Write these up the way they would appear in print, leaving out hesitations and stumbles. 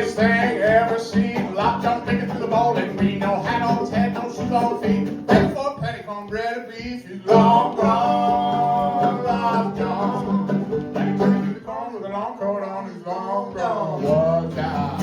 funniest thing ever seen. Lockjaw picking through the bowling green. No hat on his head, no shoes on his feet. Ready for a petty cornbread and beef. He's long gone, Lockjaw. Like a turkey through the corn with a long coat on. He's long gone, Lockjaw.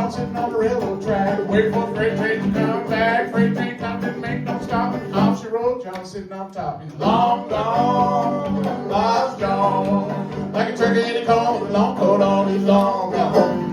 Sitting on the railroad track, waiting for the freight train to come back. Freight train come, didn't make no stop. Off she rode, John sitting on top. He's long gone, lost gone. Like a turkey in a corn with a long coat on, he's long gone.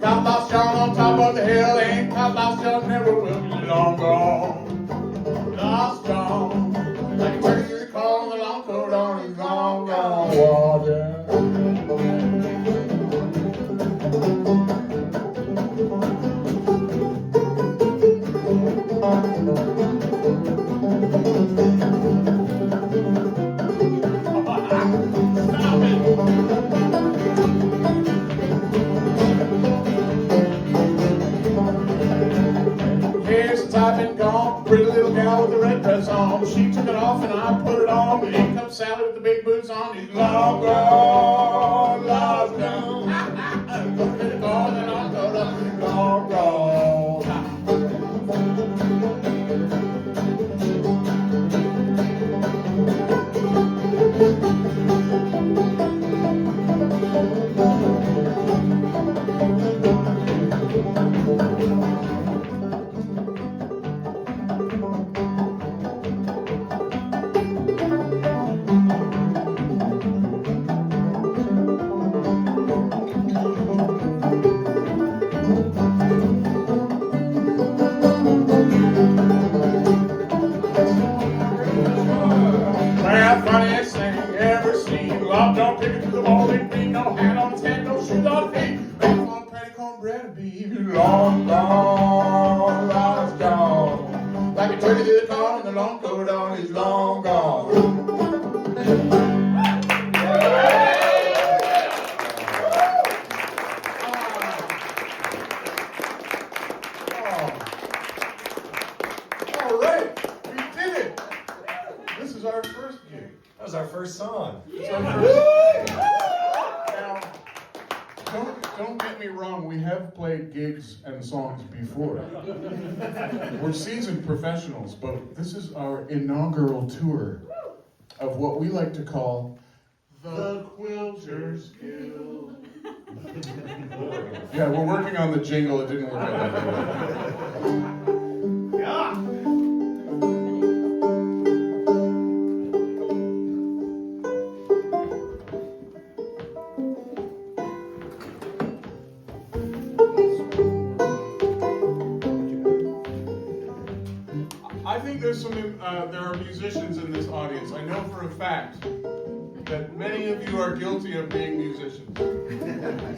Got lost John on top of the hill, ain't got lost John, never will be long gone. Lost John, like a turkey in the corn with a long coat on, he's long gone. Water. Stop it. I've been gone, pretty little gal with the red dress on. She took it off and I put it on. But in comes Sally with the big boots on. He's long gone, lost gone. Look at it gone and I'll go up. He's long gone. Funniest thing ever seen. Lockjaw picking through the bowling green. No hat on his head, no shoes on his feet. Ready for a petty cornbread and beef. Long gone, lost gone. Like a turkey to the corn with a long coat on. He's long gone. All right, we did it. This is our first gig. That was our first song. Now, don't get me wrong, we have played gigs and songs before. We're seasoned professionals, but this is our inaugural tour of what we like to call the Quilter's Guild. Yeah, we're working on the jingle, it didn't work out that way. Yeah. There are musicians in this audience. I know for a fact that many of you are guilty of being musicians.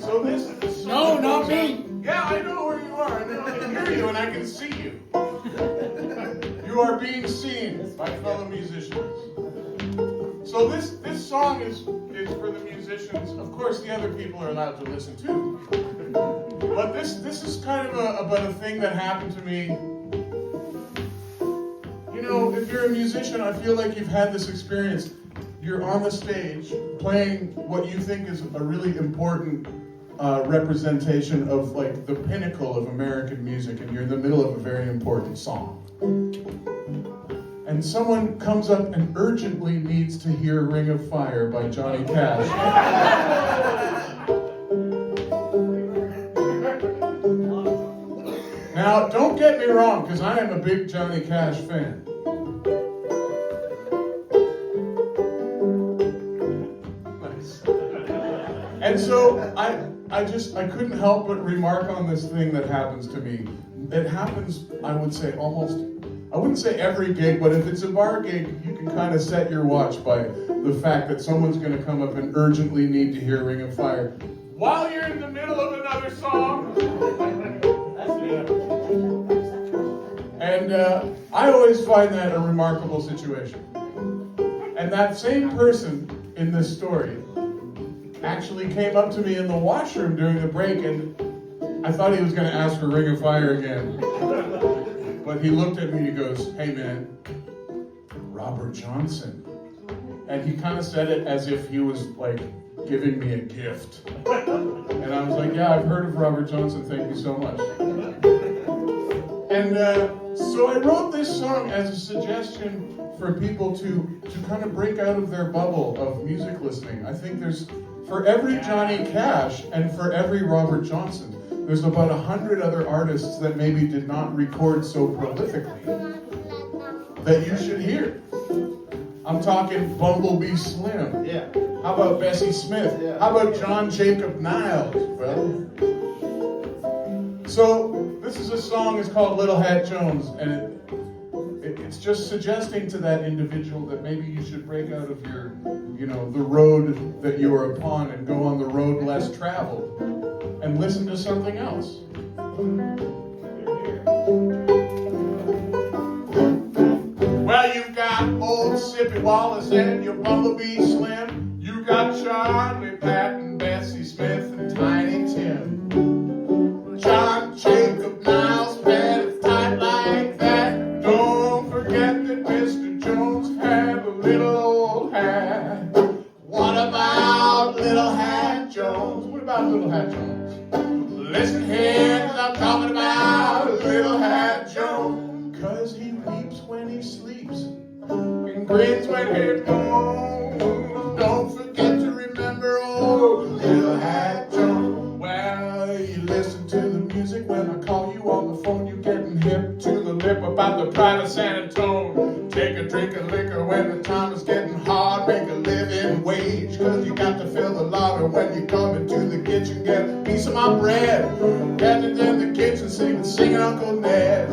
So this No, not me. Yeah, I know where you are. I can hear you and I can see you. You are being seen by fellow musicians. So this song is for the musicians. Of course, the other people are allowed to listen too. But this is kind of about a thing that happened to me. You know, if you're a musician, I feel like you've had this experience. You're on the stage playing what you think is a really important representation of like the pinnacle of American music, and you're in the middle of a very important song. And someone comes up and urgently needs to hear Ring of Fire by Johnny Cash. Now, don't get me wrong, because I am a big Johnny Cash fan. And so I couldn't help but remark on this thing that happens to me. It happens, I would say, almost, I wouldn't say every gig, but if it's a bar gig, you can kind of set your watch by the fact that someone's going to come up and urgently need to hear Ring of Fire while you're in the middle of another song. And I always find that a remarkable situation. And that same person in this story actually came up to me in the washroom during the break, and I thought he was going to ask for Ring of Fire again. But he looked at me and he goes, "Hey man, Robert Johnson." And he kind of said it as if he was like giving me a gift. And I was like, "Yeah, I've heard of Robert Johnson, thank you so much." And so I wrote this song as a suggestion for people to kind of break out of their bubble of music listening. I think there's, for every Johnny Cash and for every Robert Johnson, there's about 100 other artists that maybe did not record so prolifically that you should hear. I'm talking Bumblebee Slim. Yeah. How about Bessie Smith? Yeah. How about John Jacob Niles, brother? So this is a song, it's called Little Hat Jones, and it's just suggesting to that individual that maybe you should break out of your, the road that you are upon and go on the road less traveled and listen to something else. Well, you've got old Sippy Wallace and your Bumblebee Slim. You got Charlie Patton, Bessie Smith, and Tiny Tim. John Jacob Niles, Pat tight like that. Don't forget that Mr. Jones had a little old hat. What about Little Hat Jones? What about Little Hat Jones? Listen here, 'cause I'm talking about Little Hat Jones. 'Cause he weeps when he sleeps and grins when he moans. Don't forget to remember old Little Hat Jones. Well, you listen to the music when I call you on the phone. You're getting hip to the lip about the pride of San Antone. Take a drink of liquor when the time is getting hard. Make a living wage, 'cause you got to fill the larder when you come into the kitchen. Get a piece of my bread. Getting in the kitchen singing Uncle Ned.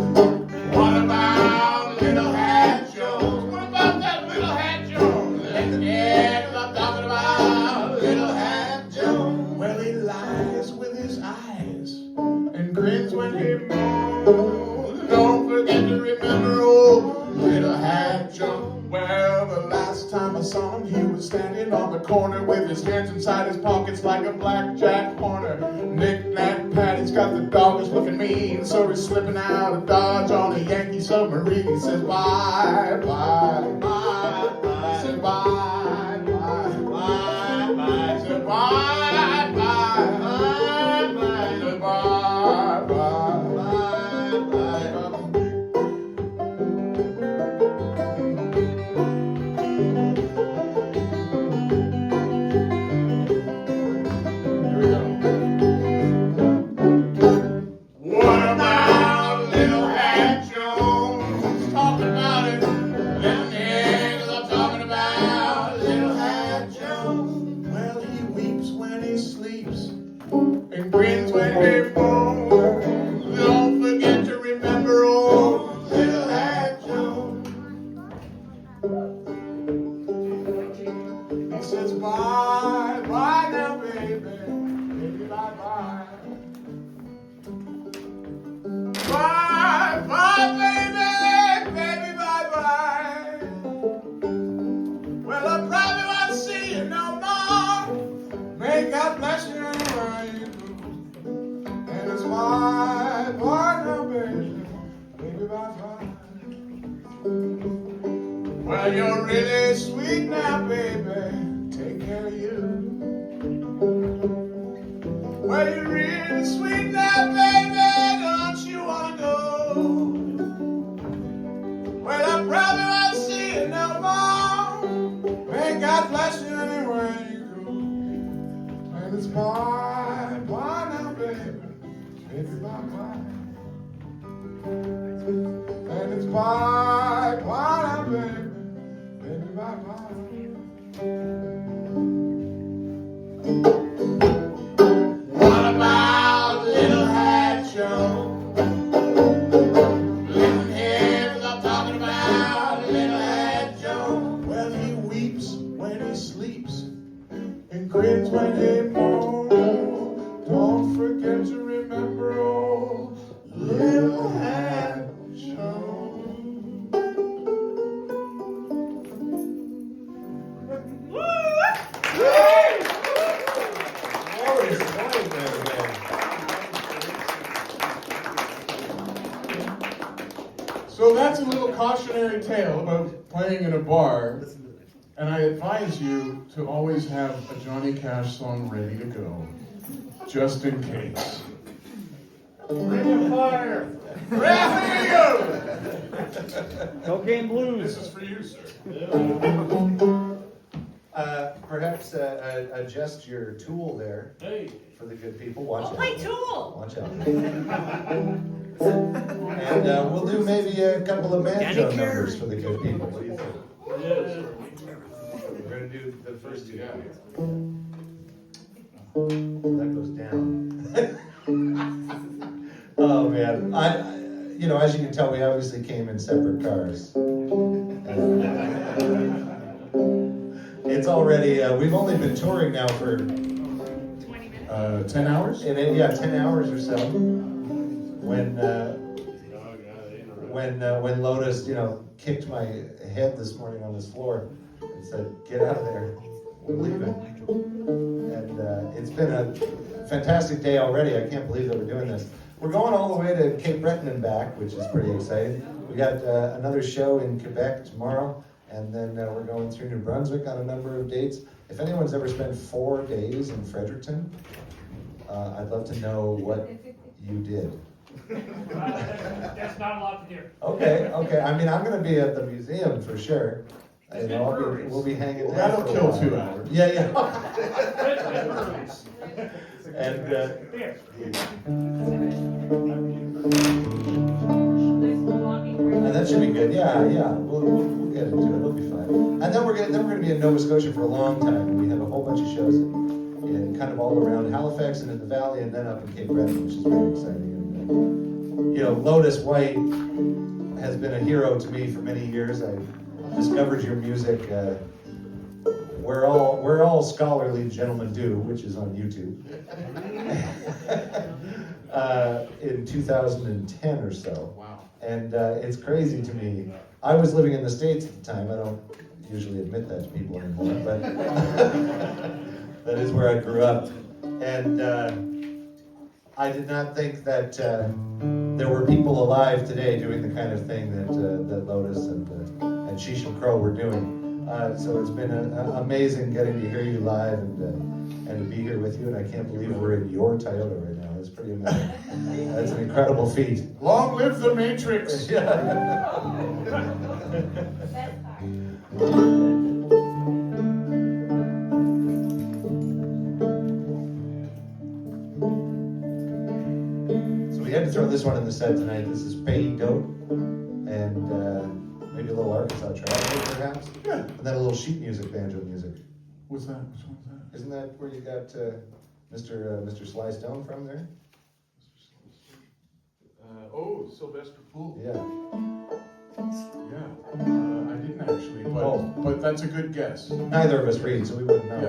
What about Little Hat Jones? What about that Little Hat Jones? Yeah, 'cause I'm talking about Little Hat Jones. Well, he lies with his eyes and grins when he moans. Don't forget to remember old Little Hat Jones. Well, the last time I saw him, he was standing on the corner with his hands inside his pockets like a blackjack corner. Knick-knack, Patty's got the dog is looking mean, so he's slipping out of Dodge on a Yankee submarine. He says bye, bye, bye, bye. He said bye, bye, bye, bye. He said bye, bye, bye, bye. He said bye, bye, bye, bye. Well, you're really sweet now, baby. Take care of you. Well, you're really sweet now, baby. Don't you wanna go? Well, I probably won't see you no more. May God bless you anywhere you go. And it's bye, bye now, baby. Baby, bye, bye. And it's bye, bye now, baby. Baby, bye, bye. our little hat Joe. Well, he weeps when he sleeps and grins when he moans. Don't forget to remember old little hat Joe. So that's a little cautionary tale about playing in a bar, and I advise you to always have a Johnny Cash song ready to go, just in case. Ring of fire! There you go! Cocaine Blues. This is for you, sir. Perhaps adjust your tool there for the good people. Watch out. I'll play Tool. Watch out. And we'll do maybe a couple of banjo numbers for the good people. What do you think? We're going to do the first two. That goes down. Oh man, as you can tell, we obviously came in separate cars. It's already, we've only been touring now for 20 minutes. 10 hours? 10 hours or so. When Lotus, kicked my head this morning on this floor and said, "Get out of there, we're leaving." And it's been a fantastic day already. I can't believe that we're doing this. We're going all the way to Cape Breton and back, which is pretty exciting. We got another show in Quebec tomorrow, and then we're going through New Brunswick on a number of dates. If anyone's ever spent 4 days in Fredericton, I'd love to know what you did. That's not a lot to hear. Okay. I mean, I'm going to be at the museum for sure. We'll be hanging there. That'll for a kill while. 2 hours. Yeah. And that should be good. Yeah. We'll get into it. It'll be fine. And then we're going to be in Nova Scotia for a long time. We have a whole bunch of shows in kind of all around Halifax and in the Valley, and then up in Cape Breton, which is very exciting. And, Lotus Wight has been a hero to me for many years. I discovered your music. Where all scholarly gentlemen do, which is on YouTube, in 2010 or so. Wow. And it's crazy to me. I was living in the States at the time. I don't usually admit that to people anymore, but that is where I grew up. And I did not think that there were people alive today doing the kind of thing that Lotus and Sheesh and Crow were doing. So it's been amazing getting to hear you live and to be here with you. And I can't believe we're in your Toyota right now. It's pretty amazing. That's an incredible feat. Long live the Matrix! So we had to throw this one in the set tonight. This is Pay Dope, and maybe a little Arkansas Traveler, perhaps? Yeah. And then a little sheet music, banjo music. What's that? Which one's that? Isn't that where you got Mr. Sly Stone from there? Sylvester Poole. Yeah. I didn't actually, but that's a good guess. Neither of us read, so we wouldn't know.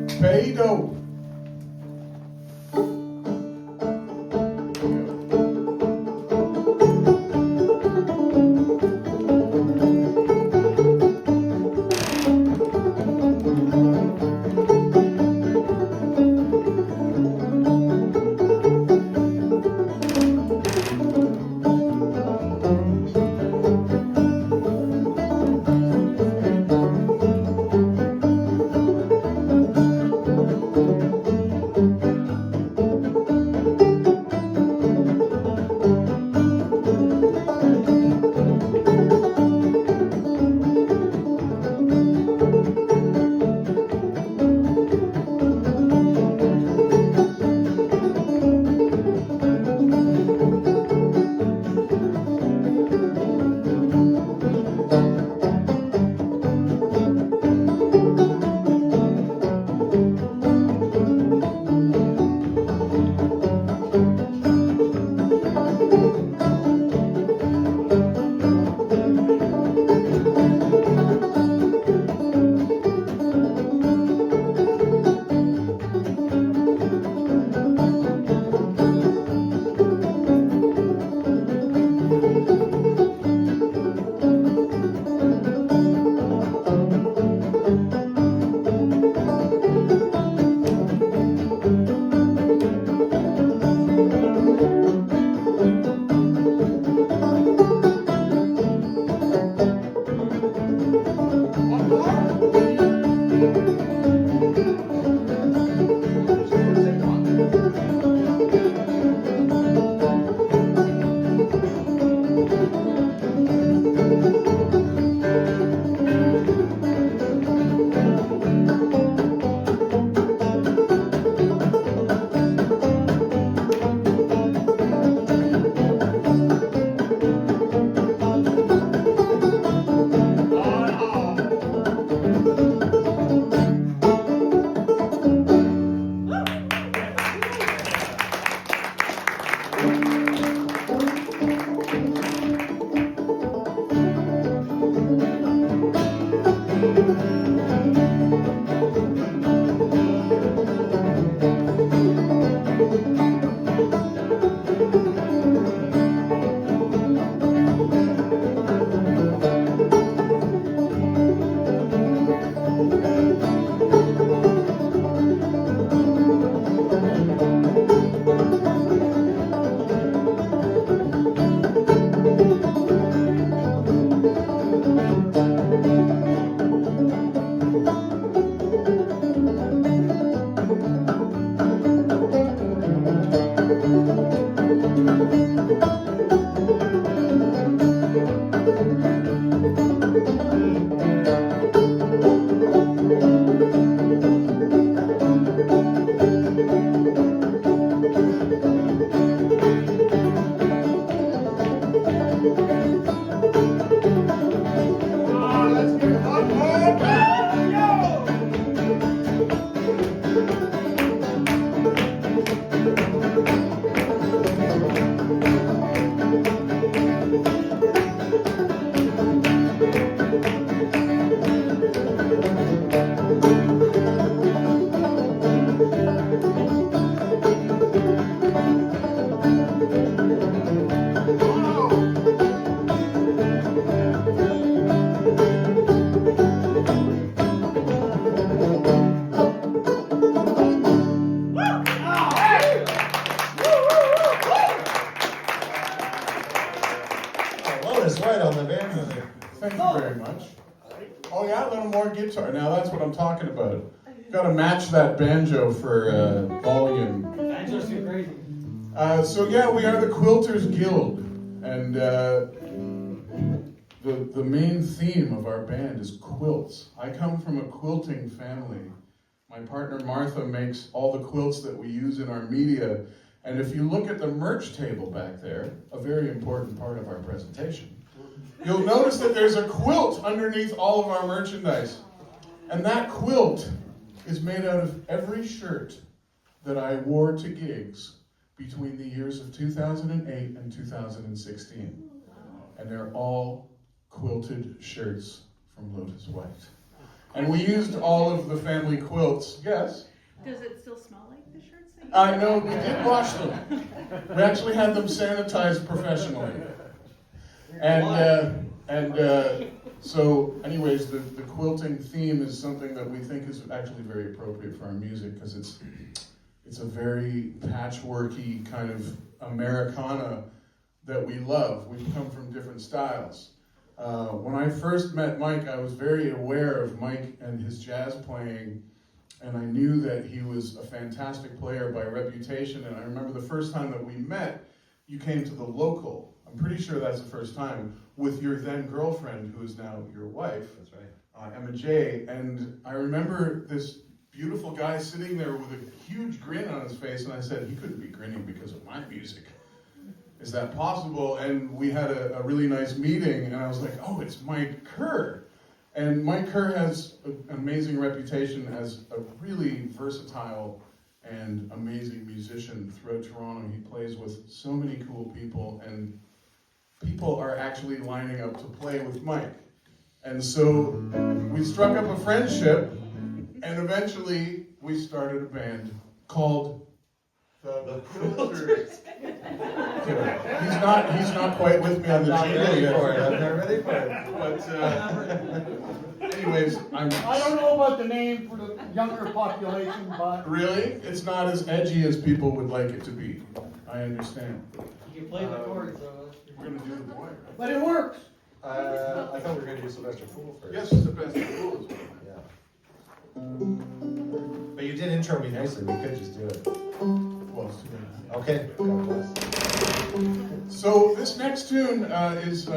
Yeah, Pay dope. Lotus Wight on the banjo there. Thank you very much. Oh yeah, a little more guitar. Now that's what I'm talking about. Got to match that banjo for volume. Banjo's too crazy. So yeah, we are the Quilters Guild, and the main theme of our band is quilts. I come from a quilting family. My partner Martha makes all the quilts that we use in our media, and if you look at the merch table back there, a very important part of our presentation, you'll notice that there's a quilt underneath all of our merchandise. And that quilt is made out of every shirt that I wore to gigs between the years of 2008 and 2016. And they're all quilted shirts from Lotus Wight. And we used all of the family quilts, yes? Does it still smell like the shirts that you I know, we did wash them. We actually had them sanitized professionally. So anyways, the quilting theme is something that we think is actually very appropriate for our music because it's a very patchworky kind of Americana that we love. We've come from different styles. When I first met Mike, I was very aware of Mike and his jazz playing, and I knew that he was a fantastic player by reputation. And I remember the first time that we met, you came to the local. I'm pretty sure that's the first time, with your then girlfriend, who is now your wife. That's right. Emma J. And I remember this beautiful guy sitting there with a huge grin on his face, and I said, he couldn't be grinning because of my music. Is that possible? And we had a really nice meeting, and I was like, oh, it's Mike Kerr. And Mike Kerr has an amazing reputation as a really versatile and amazing musician throughout Toronto. He plays with so many cool people, and people are actually lining up to play with Mike. And so we struck up a friendship, and eventually we started a band called the Quilters. He's not quite with me on the jingle yet. I'm not ready for it. But anyways, I don't know about the name for the younger population, but really, it's not as edgy as people would like it to be. I understand. you can play the chords, so We're gonna do the boy, right? but it works. I thought we were going to do Sylvester Fool first. Yes, it's the best of rules. Yeah. But you did intro me nicely. We could just do it. Well, it's too bad. Okay. God bless. So this next tune is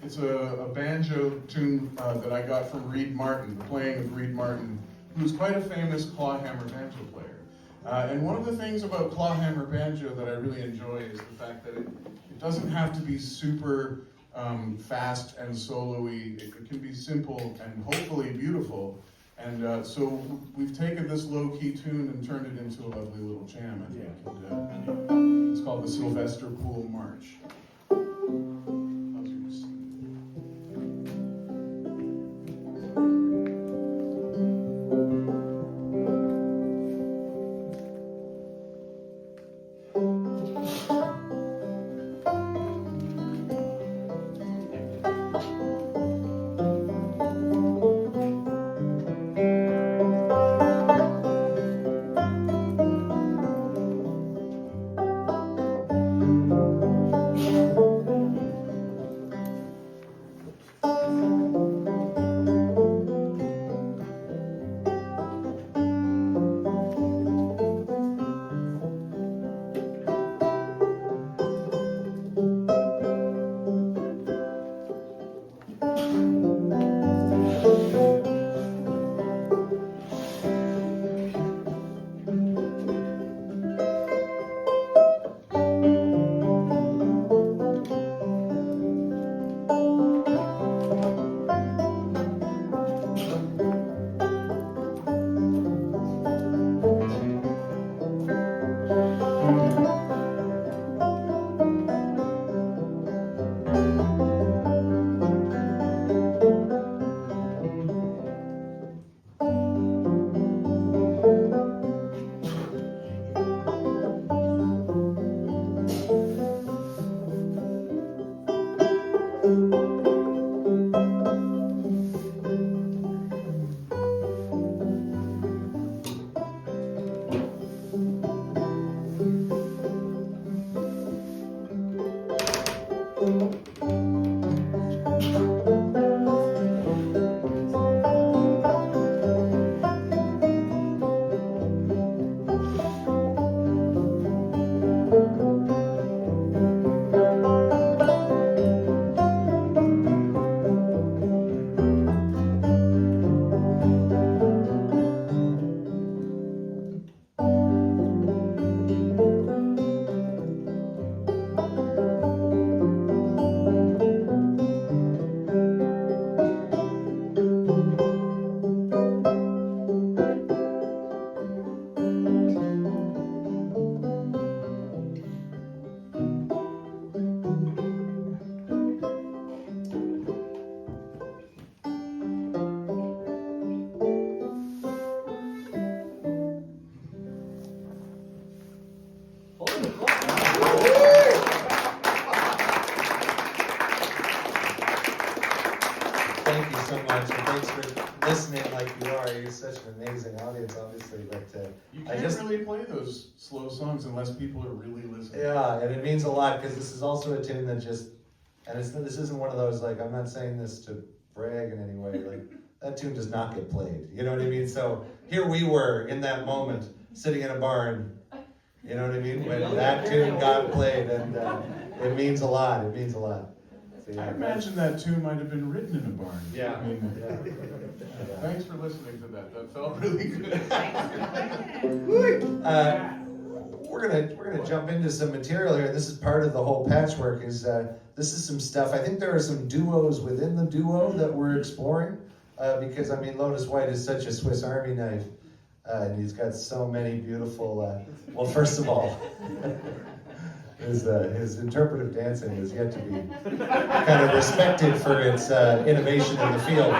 it's a banjo tune that I got from Reed Martin, playing with Reed Martin, who's quite a famous clawhammer banjo player. And one of the things about clawhammer banjo that I really enjoy is the fact that it doesn't have to be super fast and solo-y. It can be simple and hopefully beautiful. And so we've taken this low-key tune and turned it into a lovely little jam, I think. And, it's called the Sylvester Pool March. How's yours? Thank you so much, and thanks for listening like you are. You're such an amazing audience, obviously, but You I can't just... really play those slow songs unless people are really listening. Yeah, and it means a lot, because this is also a tune that just, and this isn't one of those, like, I'm not saying this to brag in any way, like, that tune does not get played, you know what I mean? So, here we were, in that moment, sitting in a barn, you know what I mean? When that tune got played, and it means a lot, it means a lot. So, yeah, I imagine that tune might have been written in a barn. Yeah. I mean, Yeah. thanks for listening to that. That felt really good. We're gonna jump into some material here. This is part of the whole patchwork. This is some stuff. I think there are some duos within the duo that we're exploring, because I mean Lotus Wight is such a Swiss Army knife, and he's got so many beautiful. Well, first of all, his interpretive dancing is yet to be kind of respected for its innovation in the field.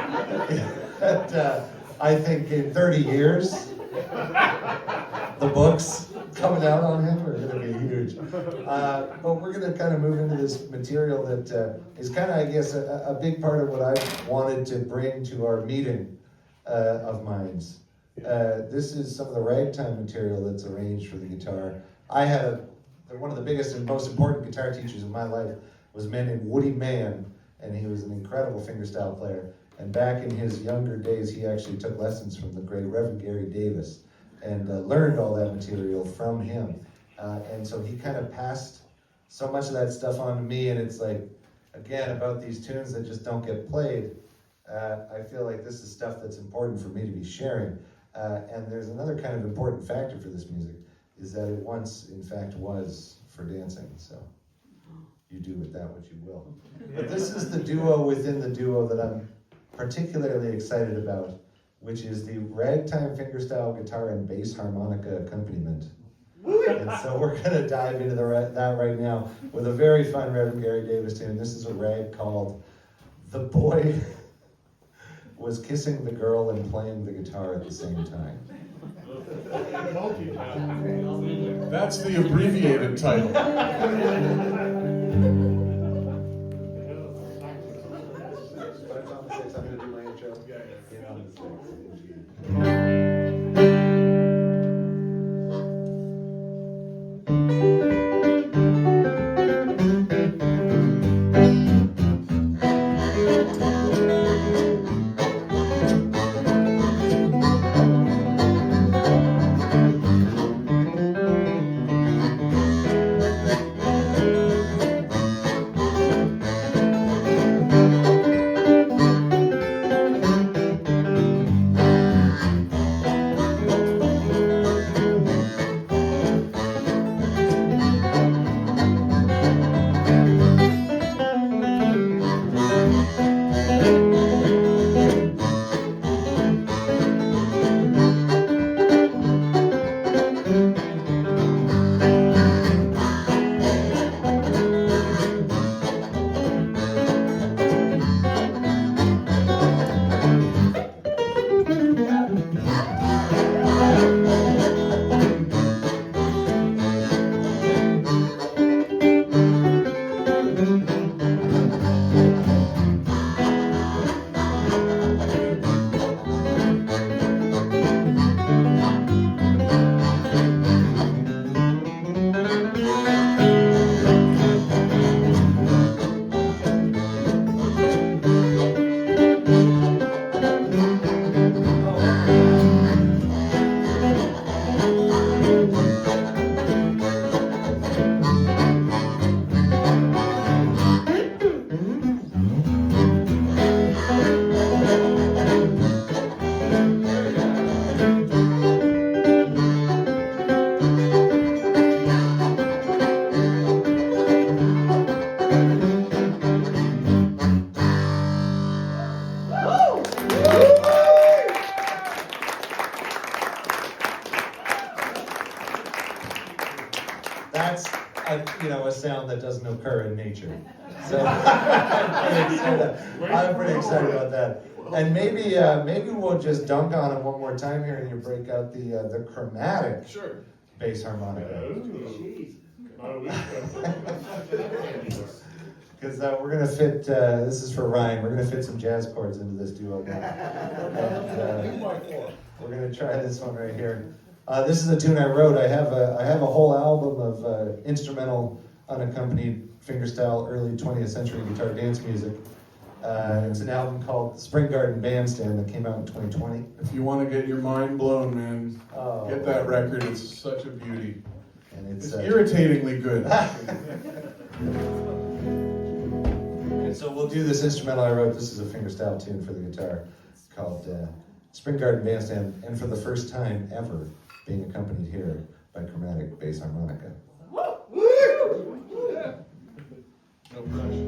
And, I think in 30 years, the books coming out on him are going to be huge. But we're going to kind of move into this material that is kind of, I guess, a big part of what I wanted to bring to our meeting of minds. This is some of the ragtime material that's arranged for the guitar. I had one of the biggest and most important guitar teachers of my life was a man named Woody Mann, and he was an incredible fingerstyle player. And back in his younger days, he actually took lessons from the great Reverend Gary Davis and learned all that material from him. And so he kind of passed so much of that stuff on to me, and it's like, again, about these tunes that just don't get played. I feel like this is stuff that's important for me to be sharing. And there's another kind of important factor for this music, is that it once, in fact, was for dancing. So you do with that what you will. But this is the duo within the duo that I'm particularly excited about, which is the ragtime fingerstyle guitar and bass harmonica accompaniment. And so we're going to dive into that right now with a very fun Reverend Gary Davis tune. This is a rag called "The Boy Was Kissing the Girl and Playing the Guitar at the Same Time." That's the abbreviated title. nature. So I'm pretty excited about that. And maybe we'll just dunk on it one more time here, and you break out the chromatic bass harmonica. Because we're gonna fit. This is for Ryan. We're gonna fit some jazz chords into this duo now. And, we're gonna try this one right here. This is a tune I wrote. I have a whole album of instrumental, unaccompanied fingerstyle early 20th century guitar dance music. It's an album called Spring Garden Bandstand that came out in 2020. If you want to get your mind blown, man, Oh. get that record. It's such a beauty. And It's irritatingly good. And so we'll do this instrumental I wrote. This is a fingerstyle tune for the guitar called Spring Garden Bandstand, and for the first time ever being accompanied here by chromatic bass harmonica. No rush.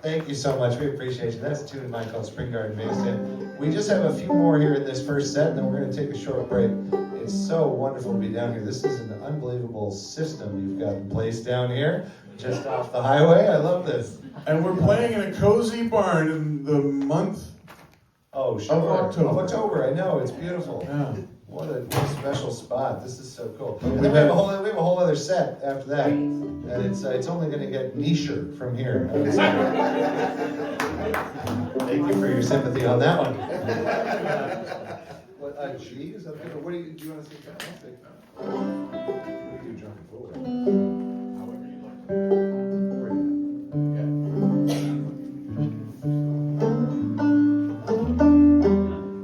Thank you so much. We appreciate you. That's a tune of mine called Spring Garden Bandstand. We just have a few more here in this first set, and then we're going to take a short break. It's so wonderful to be down here. This is an unbelievable system you've got in place down here, just off the highway. I love this. And we're playing in a cozy barn in the month Of October, I know. It's beautiful. Yeah. What a special spot. This is so cool. And then we have a whole other set after that. And it's only going to get nicher from here. Thank you for your sympathy on that one. What, G? Is that good? What do you want to say? What do you do, jumping forward? However you like.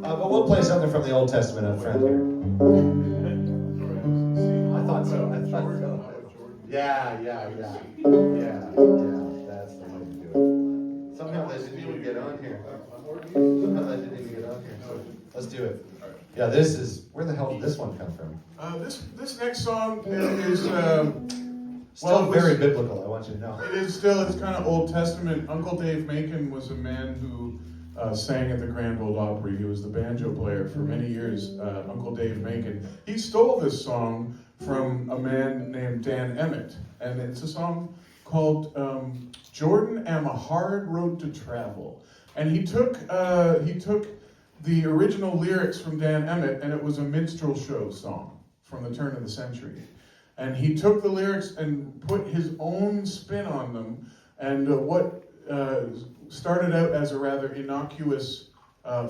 But we'll play something from the Old Testament up front here. I thought so. Yeah. That's the way to do it. Somehow they didn't even get on here. Let's do it. Yeah, this is, where the hell did this one come from? This next song is Still it was- very biblical, I want you to know. It is still, it's kind of Old Testament. Uncle Dave Macon was a man who sang at the Grand Ole Opry. He was the banjo player for many years, Uncle Dave Macon. He stole this song from a man named Dan Emmett, and it's a song called Jordan Am a Hard Road to Travel. And he took the original lyrics from Dan Emmett, and it was a minstrel show song from the turn of the century. And he took the lyrics and put his own spin on them, and what started out as a rather innocuous,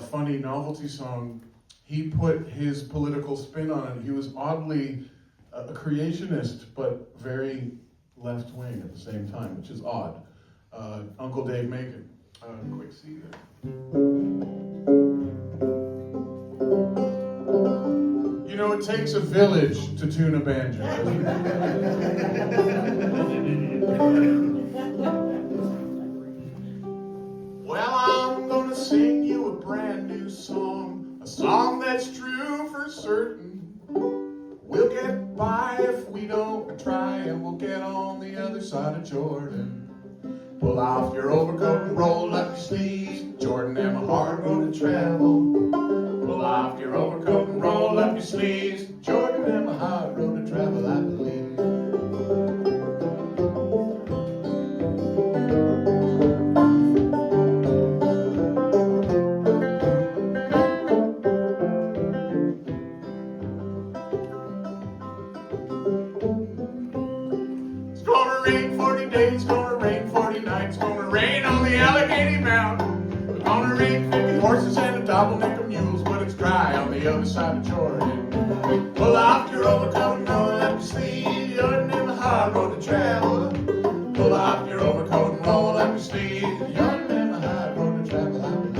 funny novelty song, he put his political spin on it. He was oddly a creationist, but very left-wing at the same time, which is odd. Uncle Dave Macon. Quick C there. You know, it takes a village to tune a banjo. Well, I'm gonna sing you a brand new song, a song that's true for certain. We'll get by if we don't try, and we'll get on the other side of Jordan. Pull off your overcoat and roll up your sleeves. Jordan, am a hard road to travel. Pull off your overcoat and roll up your sleeves. Jordan, am a hard road to travel, I believe. It's gonna rain 40 days, gonna rain 40 nights, gonna rain on the Allegheny Mountain. It's gonna rain 50 horses and a double neck of mules, but it's dry on the other side of Jordan. Pull off your overcoat and roll up your sleeves. You're in a hard road to travel. Pull off your overcoat and roll up your sleeves. You're in a hard road to travel, I believe.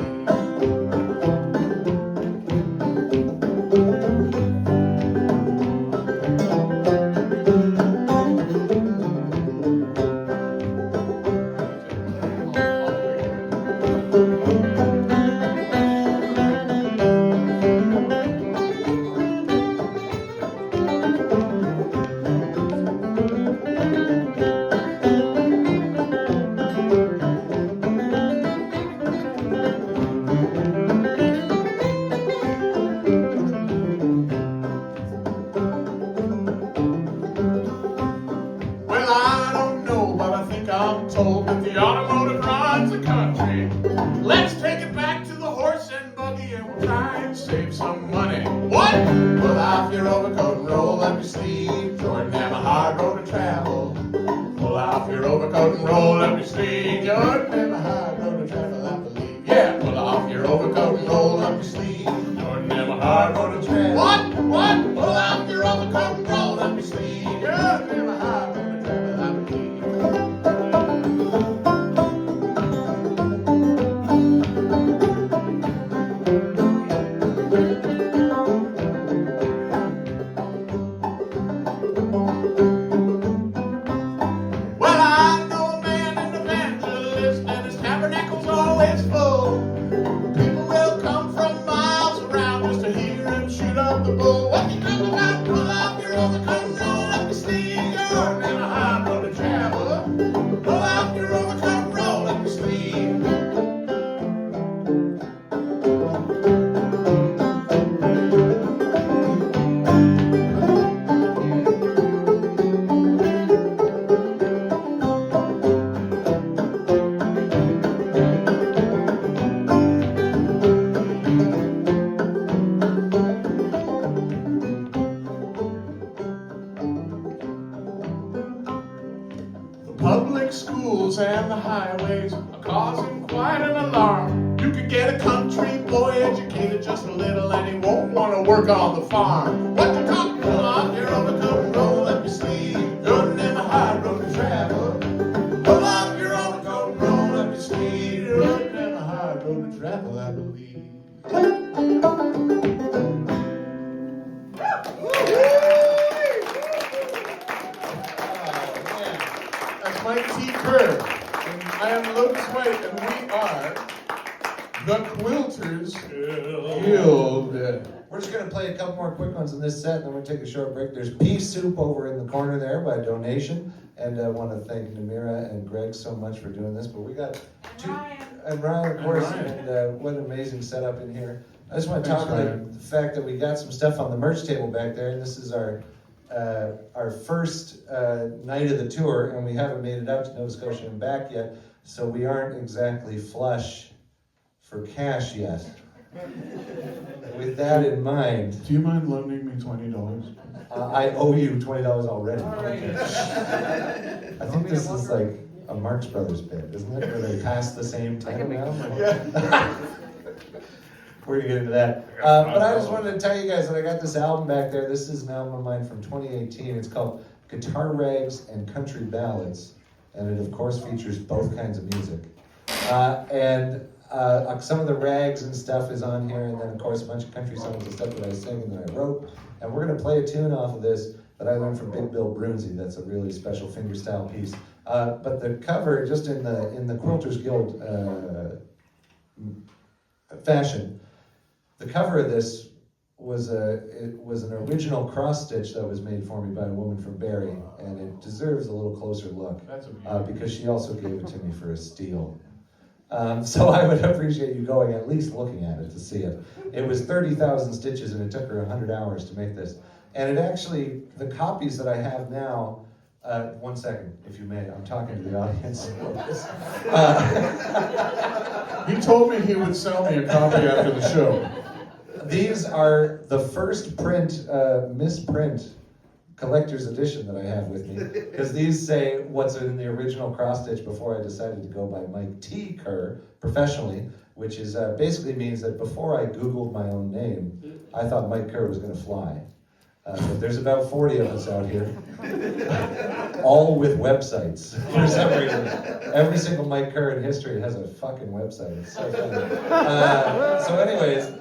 Well, I don't know, but I think I'm told that the automotive runs the country. Let's take it back to the horse and buggy and we'll try and save some money. What? Pull off your overcoat and roll up your sleeve. Jordan, have a hard road to travel. Pull off your overcoat and roll up your sleeve. Jordan, have a hard road to travel, I believe. Yeah, pull off your overcoat and roll up your sleeve. Jordan, have a hard road to travel. What? Pull off your overcoat and roll up your sleeve. Jordan, have a hard road to travel, I believe. Well, I know a man in evangelist, and his tabernacle's always full. People will come from miles around just to hear him shoot up the bull. What you talking about? Pull off your overcoat and roll up your sleeve. You're in a hard road to travel. Pull off your overcoat and roll up your sleeve. The public schools and the highways are causing quite an alarm. You could get a country boy educated just a little and he won't want to work on the farm. What you talking about? Your overcoat and roll up your sleeve. You're in a hard road to travel. Pull off your overcoat and roll up your sleeve. You're in a hard road to travel, I believe. That's Mike T. Kerr, and I am Lotus Wight, and we are The Quilters Guild. We're just gonna play a couple more quick ones in this set, and then we'll take a short break. There's pea soup over in the corner there by donation, and I want to thank Namira and Greg so much for doing this. But we got and Ryan, of course, and what an amazing setup in here. I just want to talk about the fact that we got some stuff on the merch table back there, and this is our first night of the tour, and we haven't made it out to Nova Scotia and back yet, so we aren't exactly flush for cash yet. With that in mind, Do you mind loaning me $20? I owe you $20 already. All right. I think this is like a Marx Brothers bit, isn't it? Where they pass the same tenor now? Yeah. We're gonna get into that. But I just wanted to tell you guys that I got this album back there. This is an album of mine from 2018. It's called Guitar Rags and Country Ballads. And it, of course, features both kinds of music. Some of the rags and stuff is on here, and then, of course, a bunch of country songs and stuff that I sing and that I wrote. And we're going to play a tune off of this that I learned from Big Bill Brunsey. That's a really special fingerstyle piece. But the cover, just in the Quilters Guild fashion, the cover of this was an original cross stitch that was made for me by a woman from Barrie, and it deserves a little closer look That's because she also gave it to me for a steal. So I would appreciate you going at least looking at it to see it. It was 30,000 stitches, and it took her 100 hours to make this. And it actually, the copies that I have now, 1 second, if you may, I'm talking to the audience. He told me he would sell me a copy after the show. These are the first print, misprint collector's edition that I have with me, because these say what's in the original cross stitch before I decided to go by Mike T. Kerr professionally, which is basically means that before I Googled my own name, I thought Mike Kerr was going to fly. But there's about 40 of us out here, all with websites for some reason. Every single Mike Kerr in history has a fucking website. It's so funny. So anyways,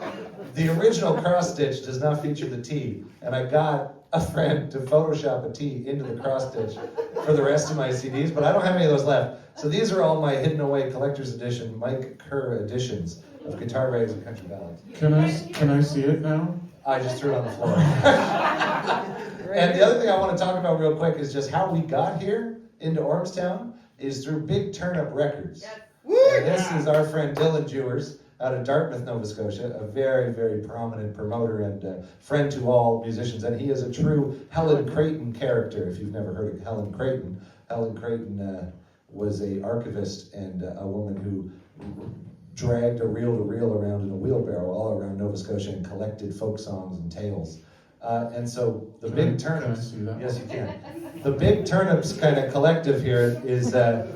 the original cross stitch does not feature the T, and I got a friend to Photoshop a T into the cross stitch for the rest of my CDs, but I don't have any of those left. So these are all my hidden away collector's edition, Mike Kerr editions of Guitar Rags and Country Ballads. Can I see it now? I just threw it on the floor. And the other thing I want to talk about real quick is just how we got here into Ormstown is through Big Turnip Records. Yes. And this is our friend Dylan Jewers out of Dartmouth, Nova Scotia, a very, very prominent promoter and friend to all musicians. And he is a true Helen Creighton character, if you've never heard of Helen Creighton. Helen Creighton was an archivist and a woman who dragged a reel-to-reel around in a wheelbarrow all around Nova Scotia and collected folk songs and tales. And so the Big Turnips, can I see that? yes you can. The Big Turnips kind of collective here is a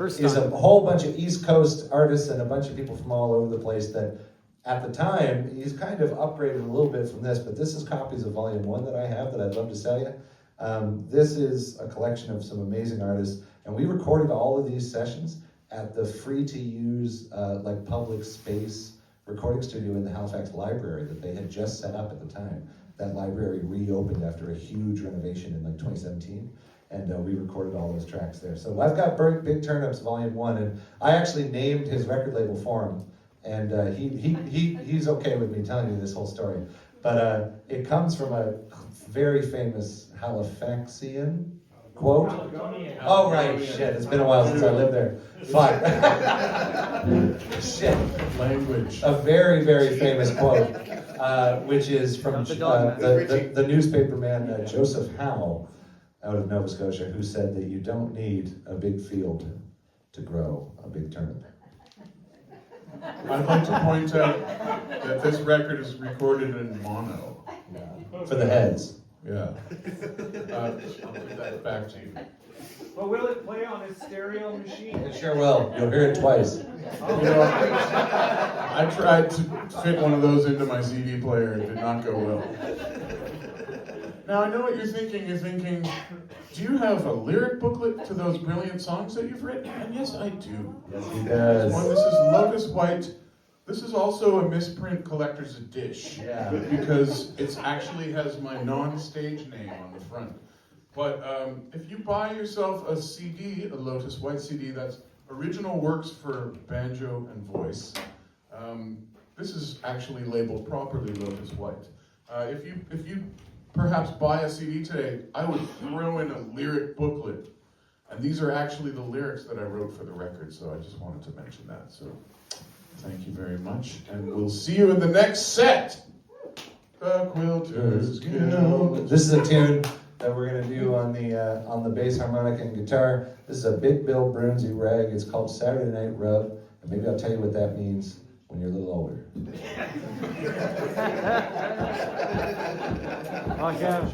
whole bunch of East Coast artists and a bunch of people from all over the place that at the time, he's kind of upgraded a little bit from this, but this is copies of Volume 1 that I have that I'd love to sell you. This is a collection of some amazing artists, and we recorded all of these sessions at the free-to-use like public space recording studio in the Halifax Library that they had just set up at the time. That library reopened after a huge renovation in like 2017, and we recorded all those tracks there. So I've got Big Turnips Volume 1, and I actually named his record label for him, and he's okay with me telling you this whole story. But it comes from a very famous Halifaxian quote. Oh right, shit, it's been a while since I lived there. Fuck. Shit. Language. A very, very famous quote, which is from the newspaper man Joseph Howe out of Nova Scotia, who said that you don't need a big field to grow a big turnip. I'd like to point out that this record is recorded in mono. For the heads. Yeah. I'll put that back to you. But will it play on a stereo machine? It sure will. You'll hear it twice. You know, I tried to fit one of those into my CD player. It did not go well. Now, I know what you're thinking. You're thinking, do you have a lyric booklet to those brilliant songs that you've written? And yes, I do. Yes, he does. Well, this is Lotus Wight. This is also a misprint collector's edition. Yeah. Because it actually has my non-stage name on the front. But if you buy yourself a CD, a Lotus Wight CD, that's original works for banjo and voice, This is actually labeled properly Lotus Wight. If you perhaps buy a CD today, I would throw in a lyric booklet. And these are actually the lyrics that I wrote for the record, so I just wanted to mention that. So thank you very much, and we'll see you in the next set. The Quilter's Guild. This is a tune that we're gonna do on the bass harmonic and guitar. This is a Big Bill Brunsey rag. It's called Saturday Night Rub, and maybe I'll tell you what that means when you're a little older. Oh, yeah.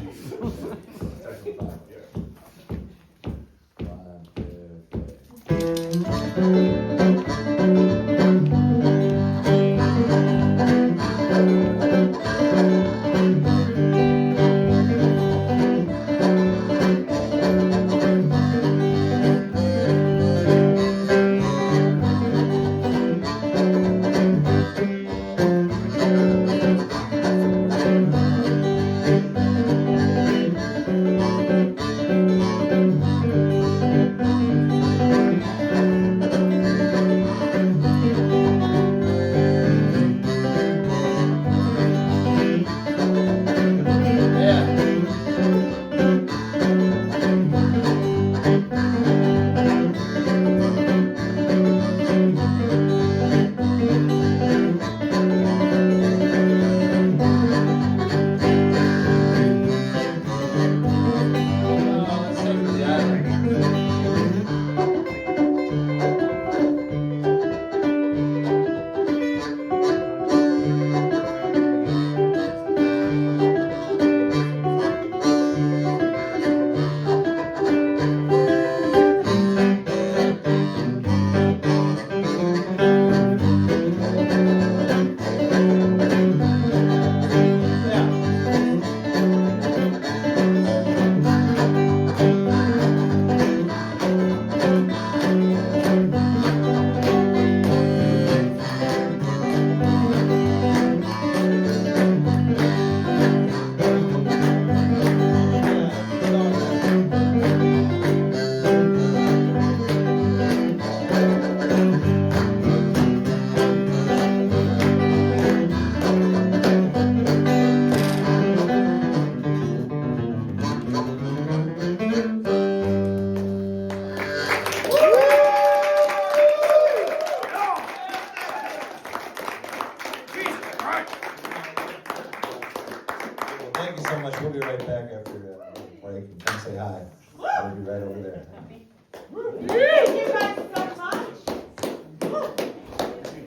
Thank you so much. We'll be right back after the break. And come say hi. We'll be right over there. Thank you guys so much.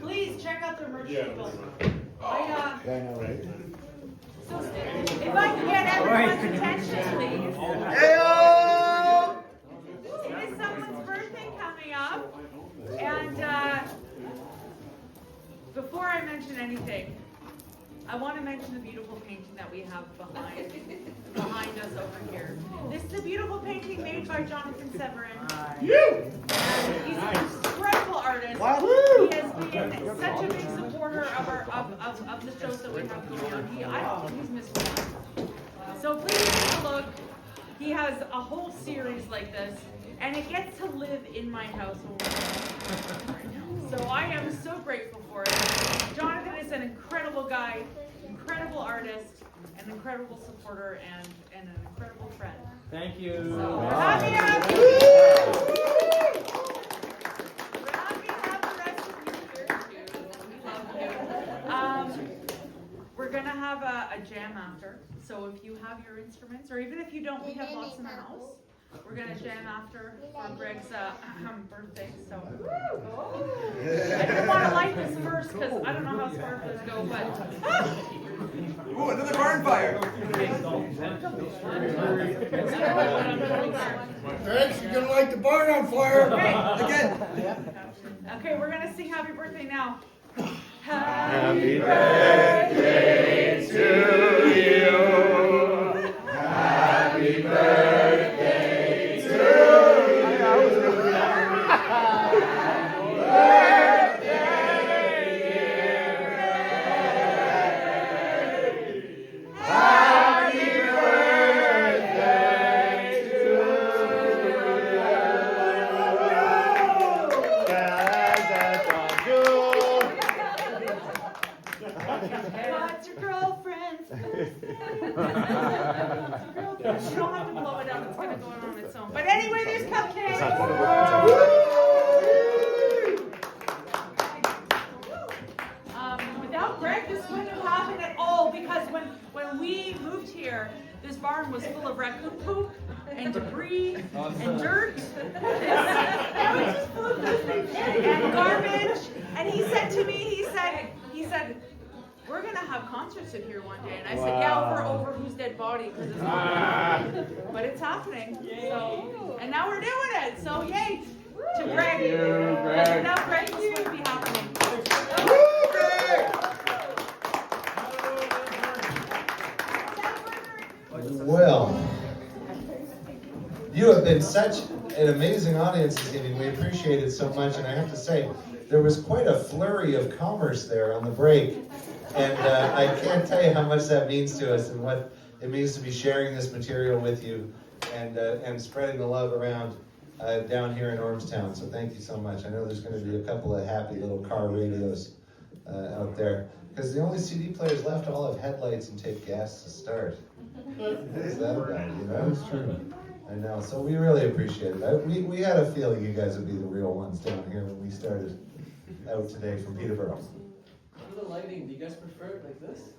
Please check out their merch, people. Yeah, I know, right? So if I can get everyone's attention, please. It is someone's birthday coming up, and before I mention anything, I want to mention the beautiful painting that we have behind us over here. This is a beautiful painting made by Jonathan Severin. He's an incredible artist. He has been such a big supporter of of the shows that we have going on. I don't think he's missed one. So please take a look. He has a whole series like this, and it gets to live in my household. So I am so grateful for it. Jonathan is an incredible guy, incredible artist, an incredible supporter, and an incredible friend. Thank you. So we're happy to have you. We're happy to have the rest of you here too. We love you. We're gonna have a jam after. So if you have your instruments, or even if you don't, we have lots in the house. We're gonna jam after for Greg's birthday. So I didn't want to light this first because I don't know how sparklers go, but Ooh, another barn fire! Thanks, you're gonna light the barn on fire. Again! okay, we're gonna sing Happy Birthday now. Happy birthday to you. Happy birthday to you. Happy birthday to you. What's your girlfriend's first name? You don't have to blow it out, it's gonna go on its own. But anyway, there's cupcakes. Without Greg, this wouldn't have happened at all, because when we moved here, this barn was full of raccoon poop and debris and dirt. It was just full of those things and garbage. And he said to me, he said, we're gonna have concerts in here one day. And I said, yeah, over whose dead body, because it's not. But it's happening. So, and now we're doing it. So yay to Greg. Thank you, Greg. Without Greg, this wouldn't be happening. Well, you have been such an amazing audience this evening. We appreciate it so much, and I have to say, there was quite a flurry of commerce there on the break, and I can't tell you how much that means to us and what it means to be sharing this material with you and spreading the love around down here in Ormstown. So thank you so much. I know there's going to be a couple of happy little car radios out there, because the only CD players left all have headlights and take gas to start. Is that about it, you know? That is true. I know, so we really appreciate it. We had a feeling you guys would be the real ones down here when we started out today from Peterborough. For the lighting, do you guys prefer it like this?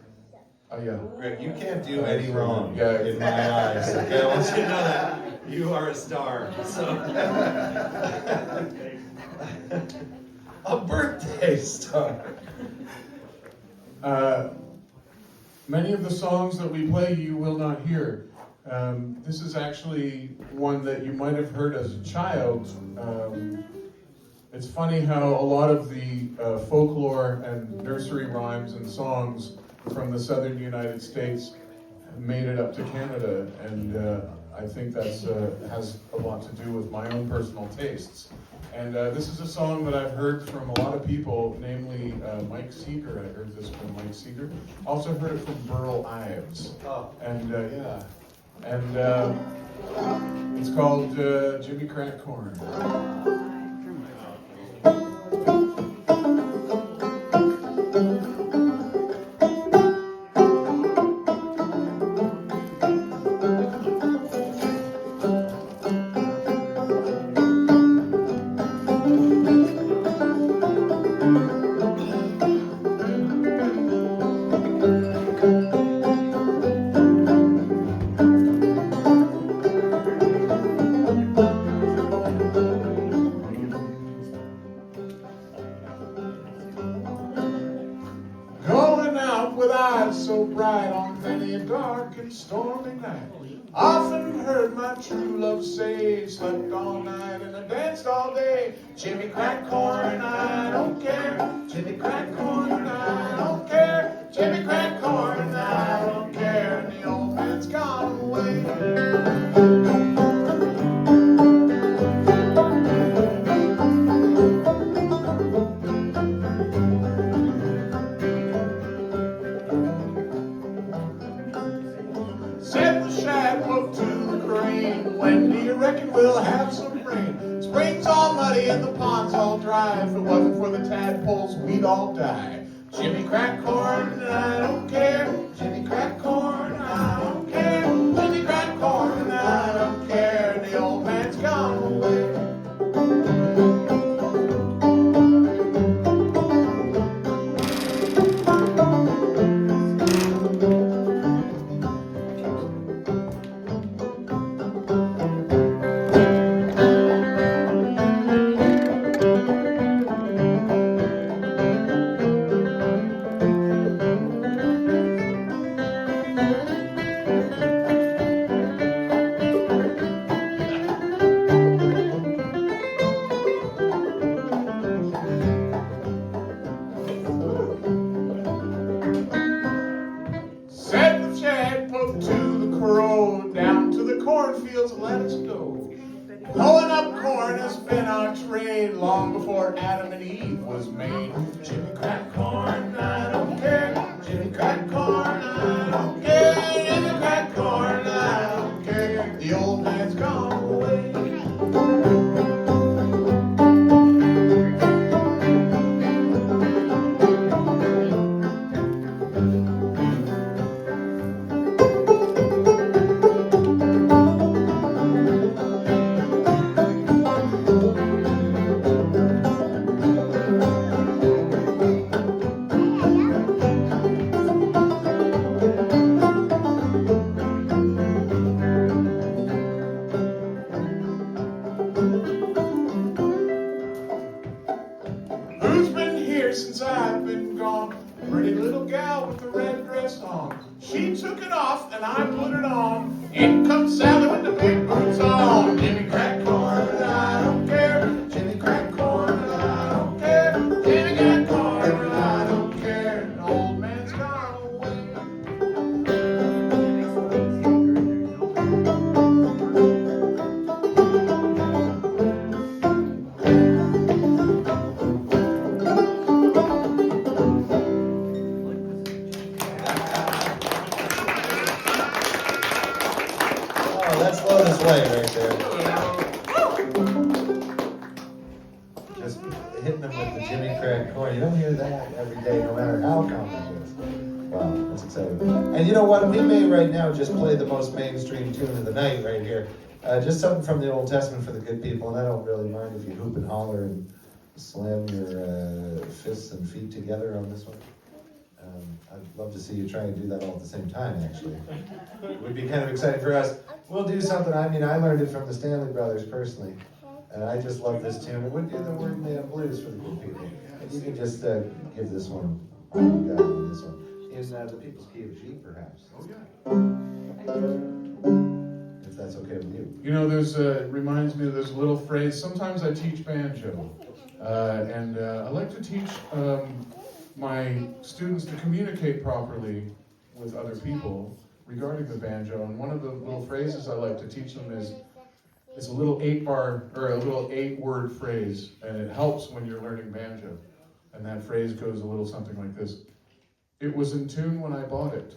Oh, yeah. Greg, you can't do any wrong Yeah. in my eyes. Okay, I want you to know that. You are a star. So. A birthday star. Many of the songs that we play you will not hear. This is actually one that you might have heard as a child. It's funny how a lot of the folklore and nursery rhymes and songs from the southern United States made it up to Canada, and I think that's has a lot to do with my own personal tastes. And this is a song that I've heard from a lot of people, namely Mike Seeger. I heard this from Mike Seeger. Also heard it from Burl Ives. Oh. And yeah. And it's called Jimmy Crack Corn. So bright on many a dark and stormy night. Often heard my true love say, slept all night and I danced all day. Jimmy crack corn and I don't care. Jimmy crack corn and I don't care. Jimmy crack corn and I don't care. And the old man's gone away. When do you reckon we'll have some rain? Spring's all muddy and the pond's all dry. If it wasn't for the tadpoles, we'd all die. Jimmy crack corn and I don't care. Jimmy crack corn and I don't care. Jimmy crack corn and I don't care. And the old man's gone away. Let us go. Pulling up corn has been our trade long before Adam and Eve was made. Jimmy crack corn, I don't care. Jimmy crack corn, I don't care. Jimmy crack corn, I don't care. The old man's gone away. little gal with the red dress on. She took it off and I put it on. In comes Sally with the big boots on. Jimmy crack corn, but I don't care. Jimmy crack corn, but I don't care. Jimmy crack corn, but I don't care. An old man's gone away. Oh, that's Lotus Wight right there. Just hitting them with the Jimmy crack corn. You don't hear that every day, no matter how common it is. Wow, that's exciting. And you know what? We may right now just play the most mainstream tune of the night right here. Just something from the Old Testament for the good people, and I don't really mind if you hoop and holler and slam your fists and feet together on this one. I'd love to see you try and do that all at the same time, actually. It would be kind of exciting for us. We'll do something, I learned it from the Stanley Brothers personally, and I just love this tune. It would be the Word Man Blues for the good people. And you can just give this one, on this one. In the People's Key of G, perhaps. Oh, yeah. If that's okay with you. You know, it reminds me of this little phrase. Sometimes I teach banjo, and I like to teach my students to communicate properly with other people regarding the banjo. And one of the little phrases I like to teach them is it's a little 8-bar or a little 8-word phrase, and it helps when you're learning banjo. And that phrase goes a little something like this: "It was in tune when I bought it."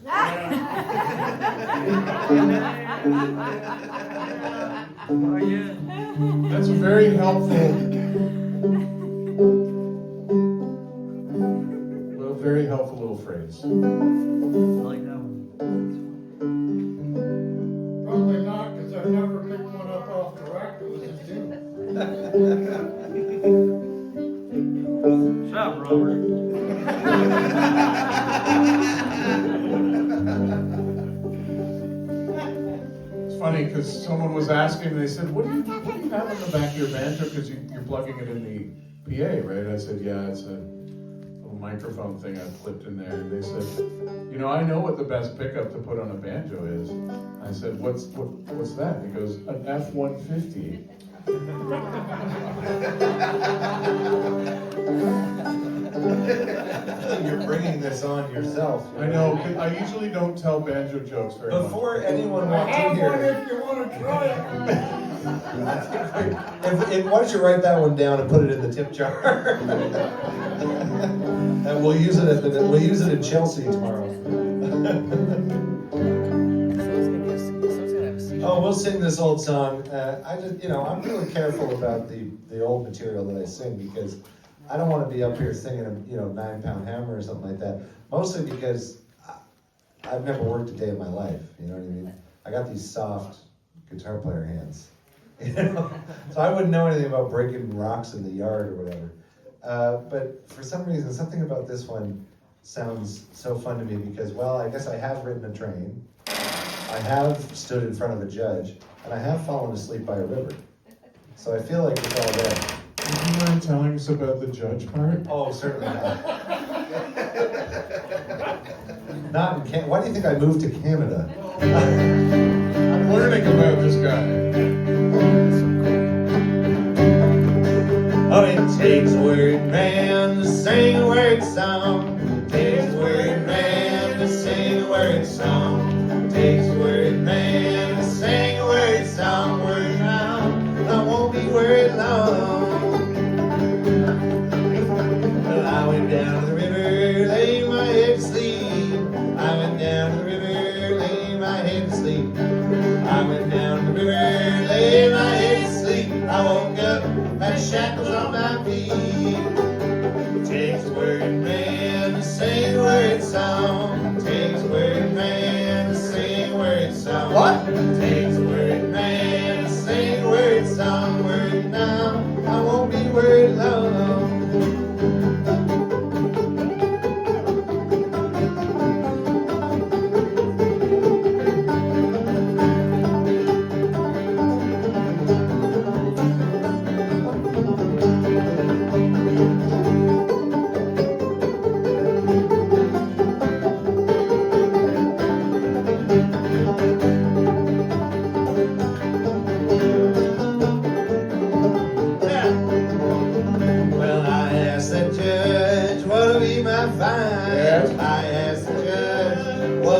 That's a very helpful little phrase. Probably not, because I've never picked one up off the rack that was in tune. Shut up, Robert. It's funny because someone was asking, and they said, what do you have on the back of your banjo? Because you're plugging it in the PA, right? I said, yeah, it's a little microphone thing I've clipped in there. And they said, you know, I know what the best pickup to put on a banjo is. I said, what's that? He goes, an F-150. You're bringing this on yourself. I know, I usually don't tell banjo jokes very much. Before anyone I walked in have one here, if you want to try it. why don't you write that one down and put it in the tip jar? And we'll use it in Chelsea tomorrow. Oh, we'll sing this old song. I'm really careful about the old material that I sing because I don't want to be up here singing a 9-pound hammer or something like that. Mostly because I've never worked a day in my life. You know what I mean? I got these soft guitar player hands. So I wouldn't know anything about breaking rocks in the yard or whatever. But for some reason, something about this one sounds so fun to me because, well, I guess I have ridden a train, I have stood in front of a judge, and I have fallen asleep by a river. So I feel like it's all there. Would you mind telling us about the judge part? Oh, certainly not. Not in Canada. Why do you think I moved to Canada? I'm learning about this guy. Oh, it takes a word man to sing a word song. Takes a word man to sing a word song. Takes a word man to sing a word song. Word now, I won't be word long. Well, I went down to the river, lay my head to sleep. I went down to the river, lay my head to sleep. I went down to the river, lay my head to sleep. I woke up, had shackles on my feet. Takes a word man to sing a word song. Takes a word man to sing a word song. What? Takes a word man to sing a word song. Word now, I won't be word long.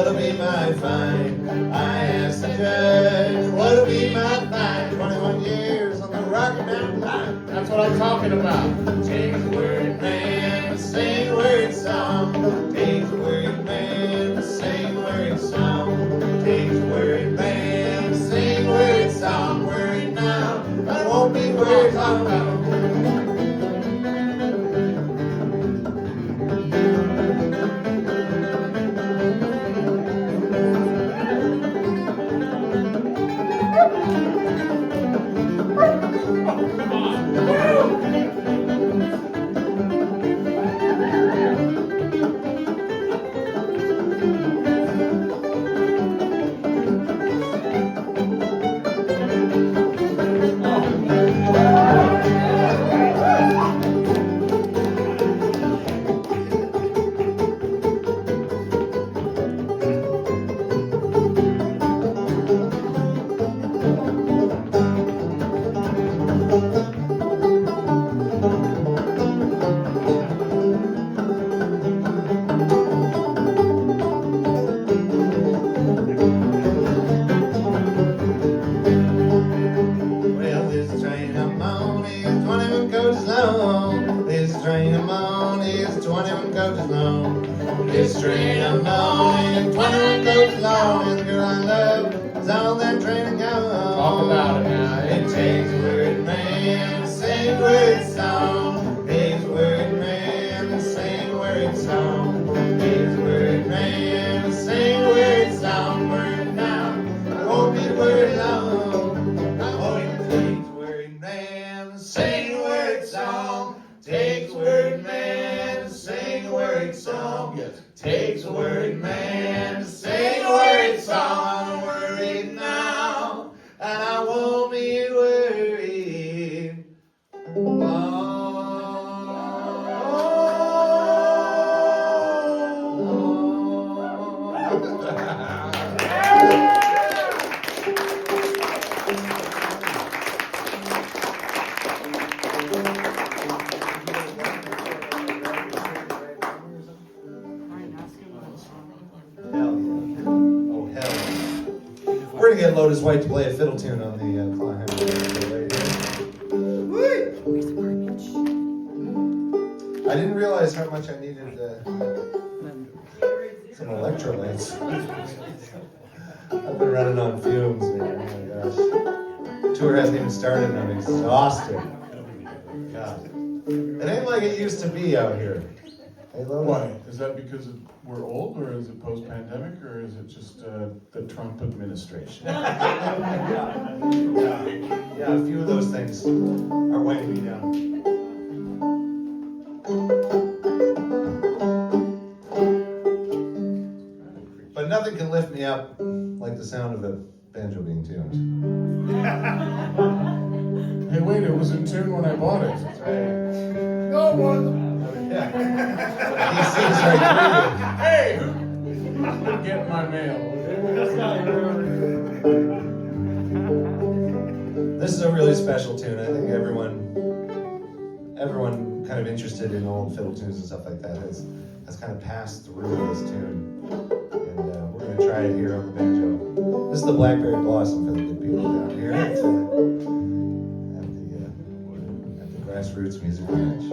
what'll be my fine? I asked the judge, what'll be my fine? 21 years on the Rocky Mountain line. That's what I'm talking about. Take the word man, sing a word song. Take the word man, sing a word song. Take the word man, sing a word song. Word now, I won't be worried about. Well, this train I'm on is 21 coaches long. This train I'm on is 21 coaches long. This train I'm on is 21 coaches long. And the girl I love is on that train and gone. Talk about it now. It takes a word man to sing a word song. Takes a word man to sing a word song. Takes a word man to sing a word song. Word now, I won't be word long. Oh, it takes a word man to sing a word song. Takes a word man to sing a word song. Yes. Takes a word man to sing a word song. I'm worried now, and I won't be worried. Hell yeah. Oh, hell yeah. We're gonna get Lotus Wight to play a fiddle tune on the claw hammer right here. I didn't realize how much I needed some electrolytes. I've been running on fumes, man. Oh my gosh. Tour hasn't even started and I'm exhausted. God. It ain't like it used to be out here. Hey, Lotus? Why? Is that because we're old, or is it post-pandemic, or is it just the Trump administration? Yeah, a few of those things are weighing me down. But nothing can lift me up like the sound of a banjo being tuned. Hey, wait, it was in tune when I bought it. That's right. No one. Yeah. He sees right Hey, who get my mail? This is a really special tune. I think everyone kind of interested in old fiddle tunes and stuff like that has kind of passed through this tune. And we're going to try it here on the banjo. This is the Blackberry Blossom for the good people down here at the Grassroots Music Ranch.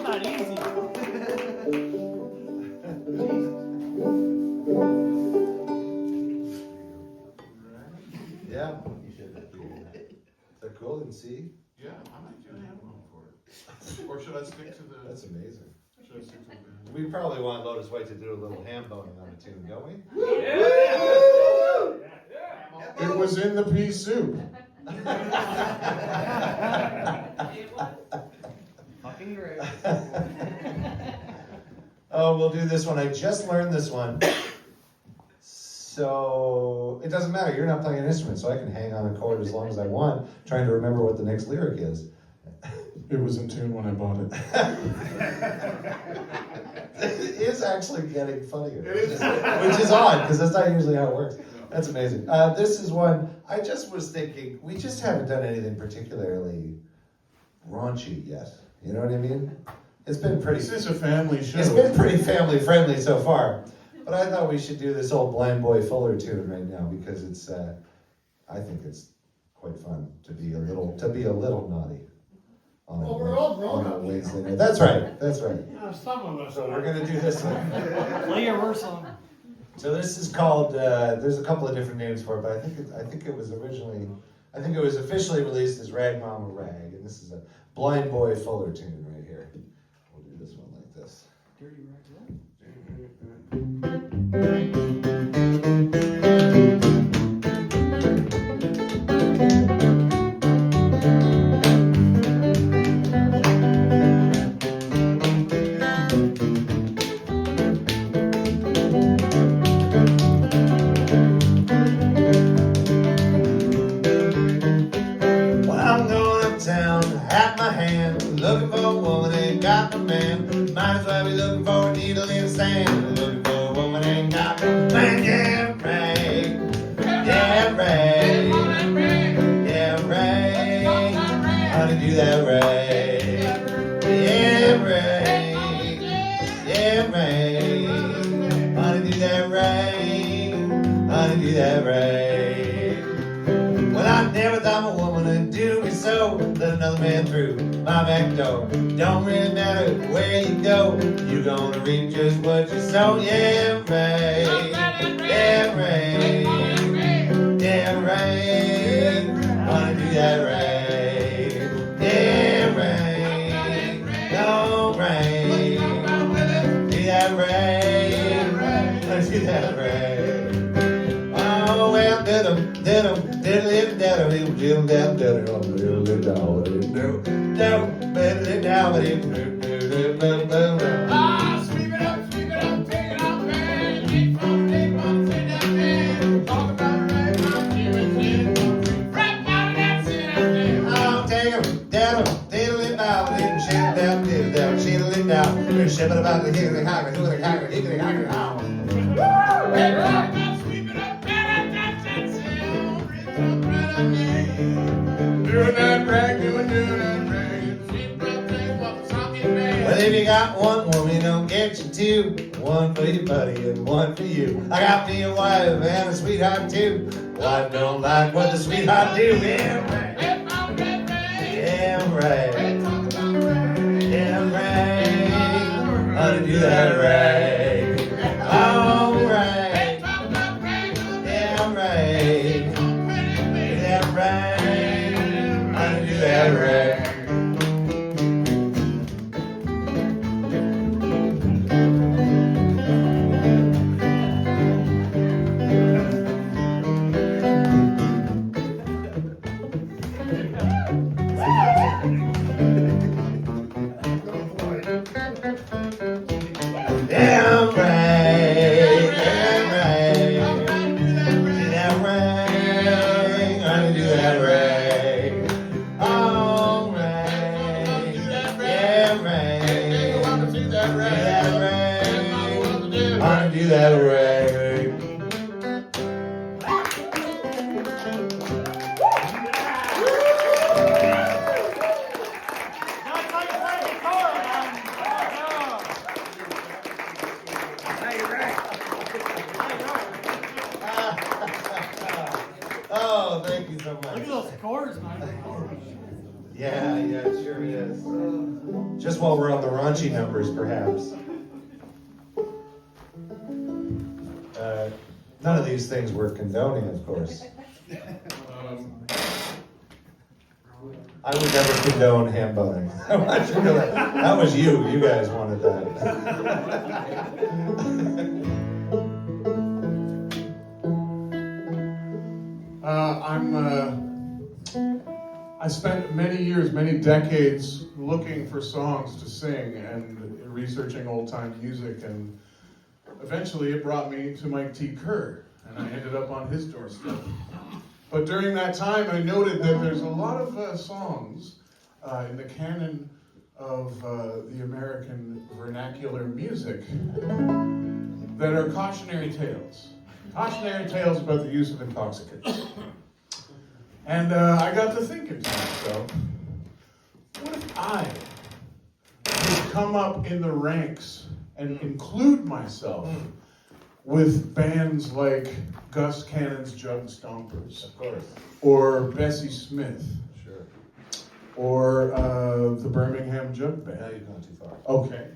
not easy. Yeah. They're cool and see. Yeah, I might do a hand bone for it. Or should I stick to the? That's amazing. Should I stick to the band? We probably want Lotus Wight to do a little ham boning on the tune, don't we? It was in the pea soup. Fucking great. Oh, we'll do this one. I just learned this one. So it doesn't matter. You're not playing an instrument, so I can hang on a chord as long as I want, trying to remember what the next lyric is. It was in tune when I bought it. It is actually getting funnier. It is. Which is odd, because that's not usually how it works. That's amazing. This is one, I just was thinking, we just haven't done anything particularly raunchy yet. You know what I mean? It's been pretty... This is a family show. It's been pretty family friendly so far. But I thought we should do this old Blind Boy Fuller tune right now, because it's, I think it's quite fun to be a little naughty. Well, we're all grown on a up. Wednesday night. That's right, that's right. Some of us. So we're gonna do this one. Play your verse song. So this is called, there's a couple of different names for it, but I think it was officially released as Rag Mama Rag, and this is a Blind Boy Fuller tune right here. We'll do this one like this. Dirty Rag. When I'm going uptown, hat my hand, looking for a woman, ain't got no man. Might as well be looking for a needle in the sand. Looking for a woman, ain't got no man. Yeah, Ray. Yeah, Ray. Yeah, Ray. How to do that, Ray? Yeah, Ray. Yeah, Ray. How to do that, Ray? How to do that, Ray? Well, I never thought a woman would do me so. Let another man through my back door. Don't really matter where you go, you gonna reap just what you sow. Yeah, Ray. Yeah, Ray. Yeah, Ray. Wanna do that, Ray. Yeah, Ray. No, Ray. Do that, Ray. Wanna do that, Ray. Oh, well, diddle, diddle, diddle, diddle, diddle, diddle, diddle, diddle, diddle, diddle, diddle, diddle. Sweep it up, take it off, man. Keep from take one, say that man. Talk about it right now, here it is. Rap about it, that's it, that's it. Oh, take 'em, diddle, diddle it down, diddle, shit down, diddle down, shittle it down. We're shipping about the higgly hogger, hoogly hogger, higgly hogger, how? Hey, rock now, sweep it up, man. That's it. Rip up right up, man. Doing that rag, doing that rag. Sweep it up, take what the song is, man. Well, if you got one woman, don't get you two. One for your buddy and one for you. I got me a wife and a sweetheart too. Wife don't like what the sweetheart do. Yeah, right. Hey, mom, that rag. Yeah, right. Hey, talk about it, rag. Yeah, right. How to do that, right? All right. Hey, talk about rag. Yeah, right. Yeah, right. How to do that, right? Yeah, right. Yeah, right. Do that right. How to do that right? All right. Yeah, right. Do that right. How to do that right? That's like playing guitar, man. Oh, thank you so much. Look at those chords, man. Yeah, it sure is. Just while we're on the raunchy numbers, perhaps. None of these things we're condoning, of course. I would never condone ham boning. I want you to know that. That was you. You guys wanted that. I spent many years, many decades looking for songs to sing and researching old-time music, and eventually it brought me to Mike T. Kerr, and I ended up on his doorstep. But during that time, I noted that there's a lot of songs in the canon of the American vernacular music that are cautionary tales. Cautionary tales about the use of intoxicants. And I got to thinking to myself, what if I could come up in the ranks and include myself with bands like Gus Cannon's Jug Stompers, Of course. or Bessie Smith, Sure. or the Birmingham Jug Now Band? you've gone too far. Okay.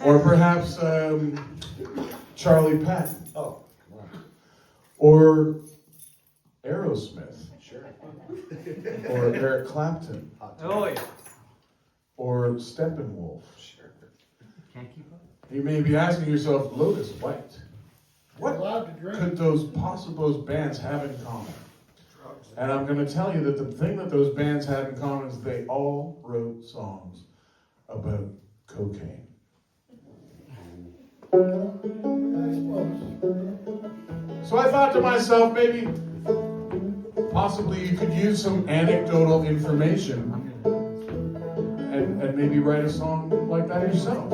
Or perhaps Charlie Patton, Oh, come on. or Aerosmith, Sure. or Eric Clapton, Oh yeah. or Steppenwolf. Sure. Can't keep up. You may be asking yourself, Lotus Wight, what Allowed to drink. could those bands have in common? And I'm going to tell you that the thing that those bands had in common is they all wrote songs about cocaine. So I thought to myself, maybe, possibly you could use some anecdotal information and maybe write a song like that yourself.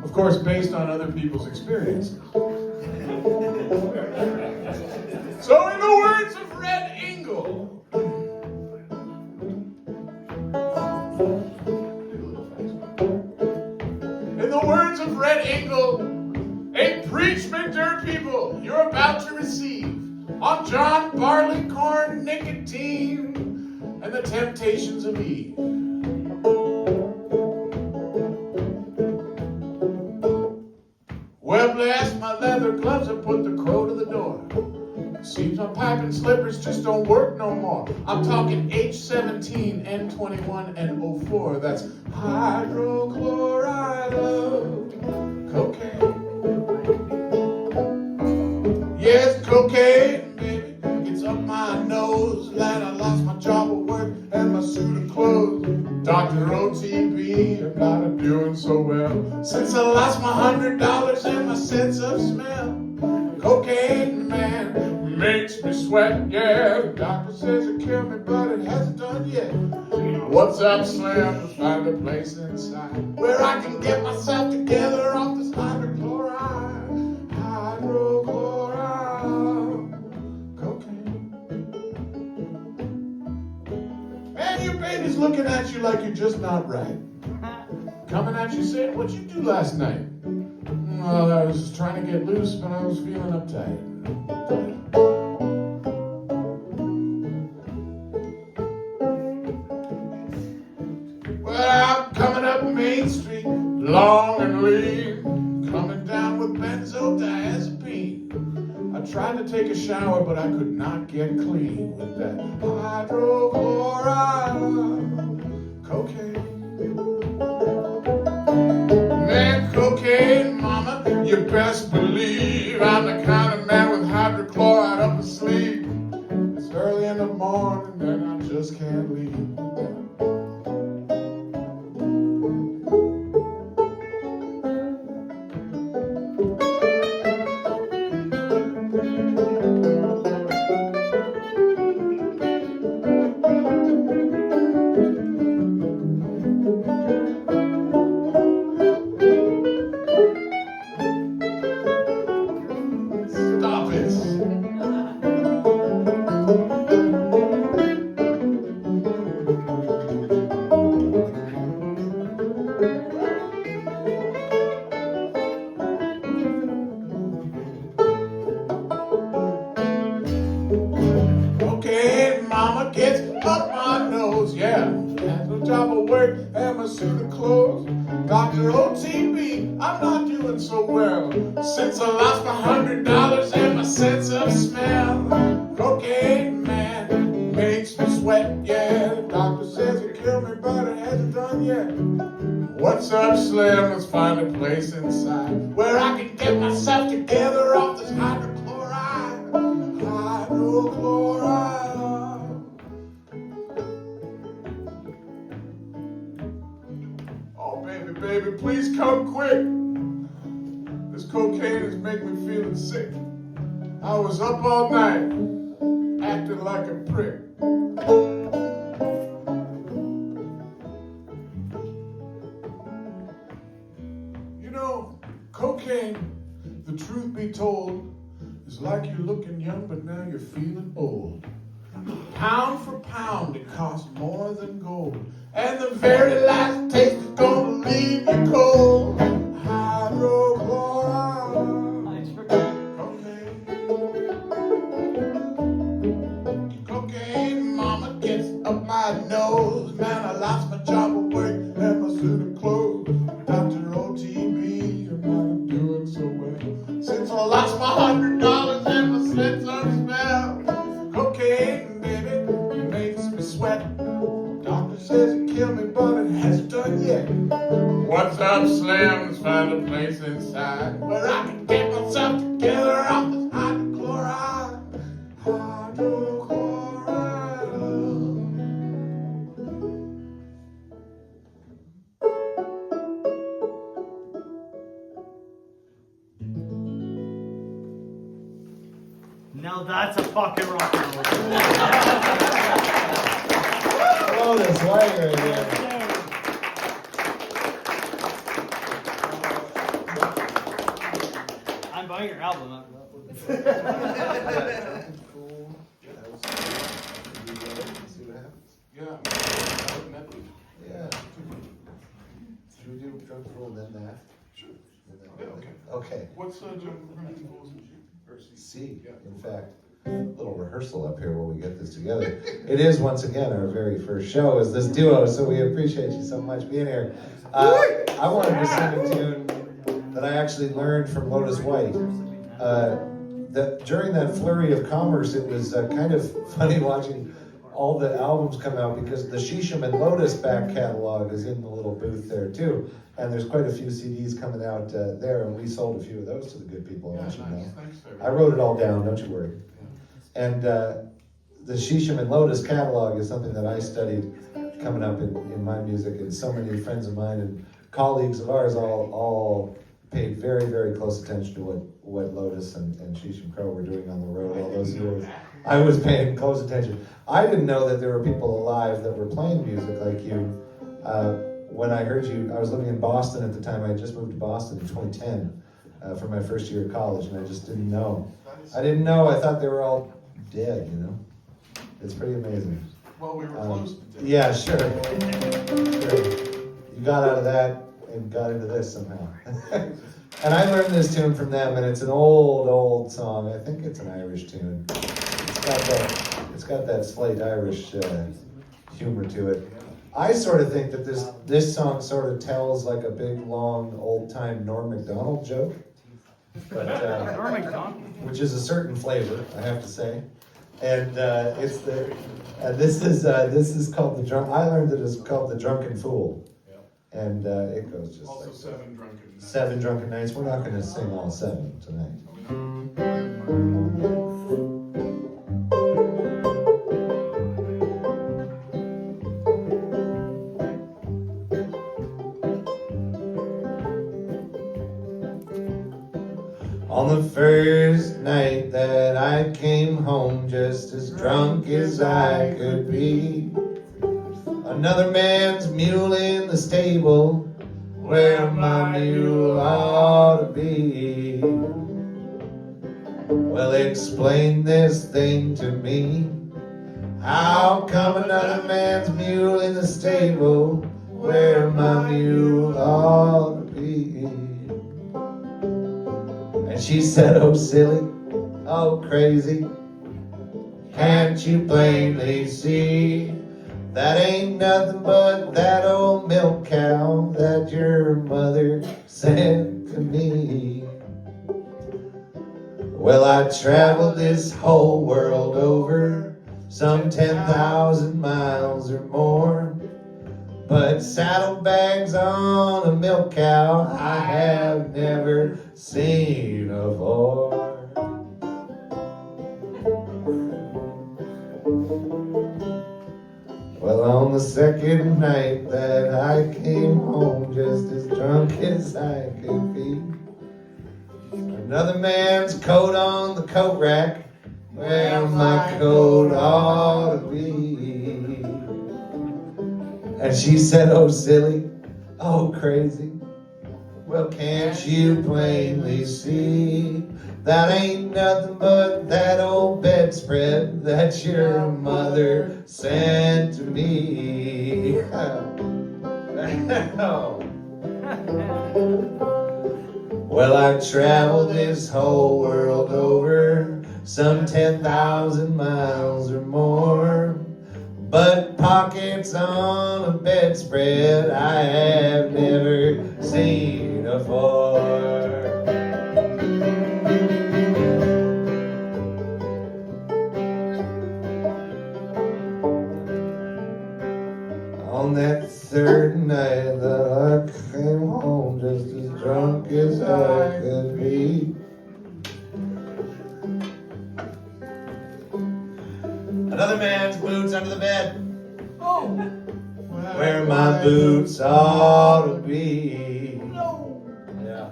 Of course, based on other people's experiences. So in the words of Red Ingle, a preachment, dear people, you're about to receive on John Barleycorn, nicotine, and the temptations of Eve. Well, bless my leather gloves, I put the crow to the door. Seems my pipe and slippers just don't work no more. I'm talking H17, N21, and O4. That's hydrochloride of cocaine. Yes, cocaine, baby, it's up my nose. Lad, I lost my job at work and my suit of clothes. Dr. OTB, I'm not doing so well. Since I lost my $100 and my sense of smell. Cocaine, man, makes me sweat, yeah. The doctor says it killed me, but it hasn't done yet. What's up, Slim? Find a place inside where I can get myself together off this hydrochloride. Hydrochloride. Cocaine. And your baby's looking at you like you're just not right. Coming at you saying, what'd you do last night? Well, I was trying to get loose, but I was feeling uptight. Well, I'm coming up Main Street, long and lean, coming down with benzodiazepine. I tried to take a shower, but I could not get clean with that hydrochloride cocaine. Man, cocaine, mama, you best believe I'm the kind of man with hydrochloride up his sleeve. It's early in the morning and I just can't leave. Dr. OTB, I'm not doing so well. Since I lost my $100 and my sense of smell. Cocaine, man, makes me sweat, yeah. The doctor says it killed me, but it hasn't done yet. What's up, Slim? Let's find a place inside where I can get myself together off this hydrochloride. Hydrochloride. Oh, baby, please come quick. This cocaine is making me feeling sick. I was up all night, acting like a prick. You know, cocaine, the truth be told, is like you're looking young, but now you're feeling old. Pound for pound, it costs more than gold. And the very last taste is gonna leave you cold. Hydrochloride. Cocaine, mama gets up my nose. Man, I lost my job at work and my suit clothes. Dr. OTB, I'm not doing so well. Since I lost my $100 and my sense of smell. Cocaine, baby, makes me sweat. Doctor says it killed me, but it hasn't done yet. What's up, Slim? Let's find a place inside where I can get myself together off this hydrochloride. Hydrochloride. Now that's a fucking rock and roll. Lotus Wight right there. I'm buying your album. See what happens? Yeah. Yeah. Should we do drum roll then that? Sure. And then- Yeah, okay. Okay. What's John Fools or C? C, in fact. A little rehearsal up here while we get this together. It is once again our very first show as this duo, so we appreciate you so much being here. I wanted to sing a tune that I actually learned from Lotus Wight. During that flurry of commerce, it was kind of funny watching all the albums come out because the Shisham and Lotus back catalog is in the little booth there too. And there's quite a few CDs coming out there, and we sold a few of those to the good people. I want you to know. Thanks, sir. I wrote it all down, don't you worry. And the Shisham and Lotus catalog is something that I studied coming up in my music, and so many friends of mine and colleagues of ours all paid very, very close attention to what Lotus and Shisham Crow were doing on the road all those years. I was paying close attention. I didn't know that there were people alive that were playing music like you. When I heard you, I was living in Boston at the time. I had just moved to Boston in 2010 for my first year of college, and I just didn't know. I thought they were all dead, you know? It's pretty amazing. Well, we were close to death. Yeah, sure. You got out of that and got into this somehow. And I learned this tune from them, and it's an old song. I think it's an Irish tune. It's got that slight Irish humor to it. I sort of think that this song sort of tells like a big, long, old-time Norm Macdonald joke. But, which is a certain flavor, I have to say. And this is called the drunk. I learned that it's called the Drunken Fool. And it goes just Also like 7 drunken nights. 7 drunken nights. We're not going to sing all 7 tonight. On the first night that I came home, just as drunk as I could be, another man's mule in the stable, where my mule ought to be. Well, explain this thing to me. How come another man's mule in the stable, where my mule ought to be? And she said, oh silly, oh crazy, can't you plainly see That ain't nothing but that old milk cow that your mother sent to me. Well, I traveled this whole world over, some 10,000 miles or more, but saddlebags on a milk cow I have never seen before. Well, on the second night that I came home just as drunk as I could be, another man's coat on the coat rack where my coat ought to be. And she said, oh silly, oh crazy, well can't you plainly see that ain't nothing but that old bedspread that your mother sent to me. Well, I traveled this whole world over, some 10,000 miles or more, but pockets on a bedspread I have never seen before. On that third night that I came home just as drunk as I could be, another man's boots under the bed where my boots ought to be. Yeah,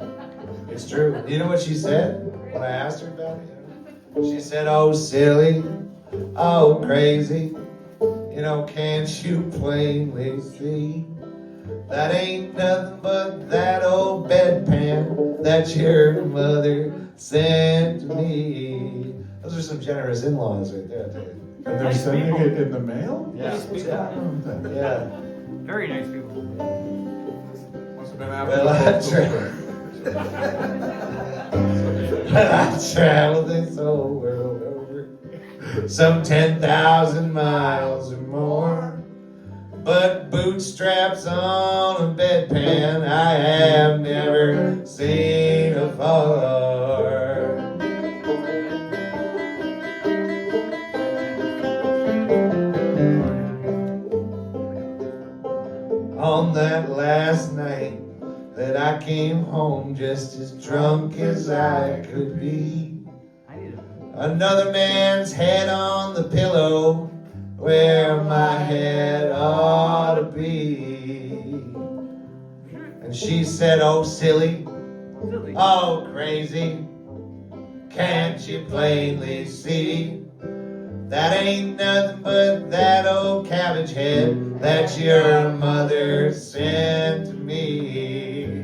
it's true. You know what she said when I asked her about it? She said, oh silly, oh crazy, you know, can't you plainly see that ain't nothing but that old bedpan that your mother sent to me. Those are some generous in-laws right there, too. And they're sending it in the mail? Yeah. Nice people. Yeah. Very nice people. Must have been after Well, I traveled this whole world over, some 10,000 miles or more, but bootstraps on a bedpan I have never seen before. On that last night that I came home just as drunk as I could be, another man's head on the pillow where my head ought to be. And she said, oh silly, oh crazy, can't you plainly see that ain't nothing but that old cabbage head that your mother sent to me.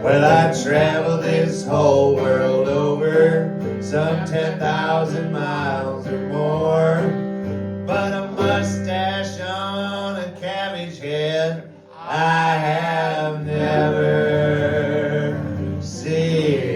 Well, I traveled this whole world over, some 10,000 miles or more, but a mustache on a cabbage head I have never seen.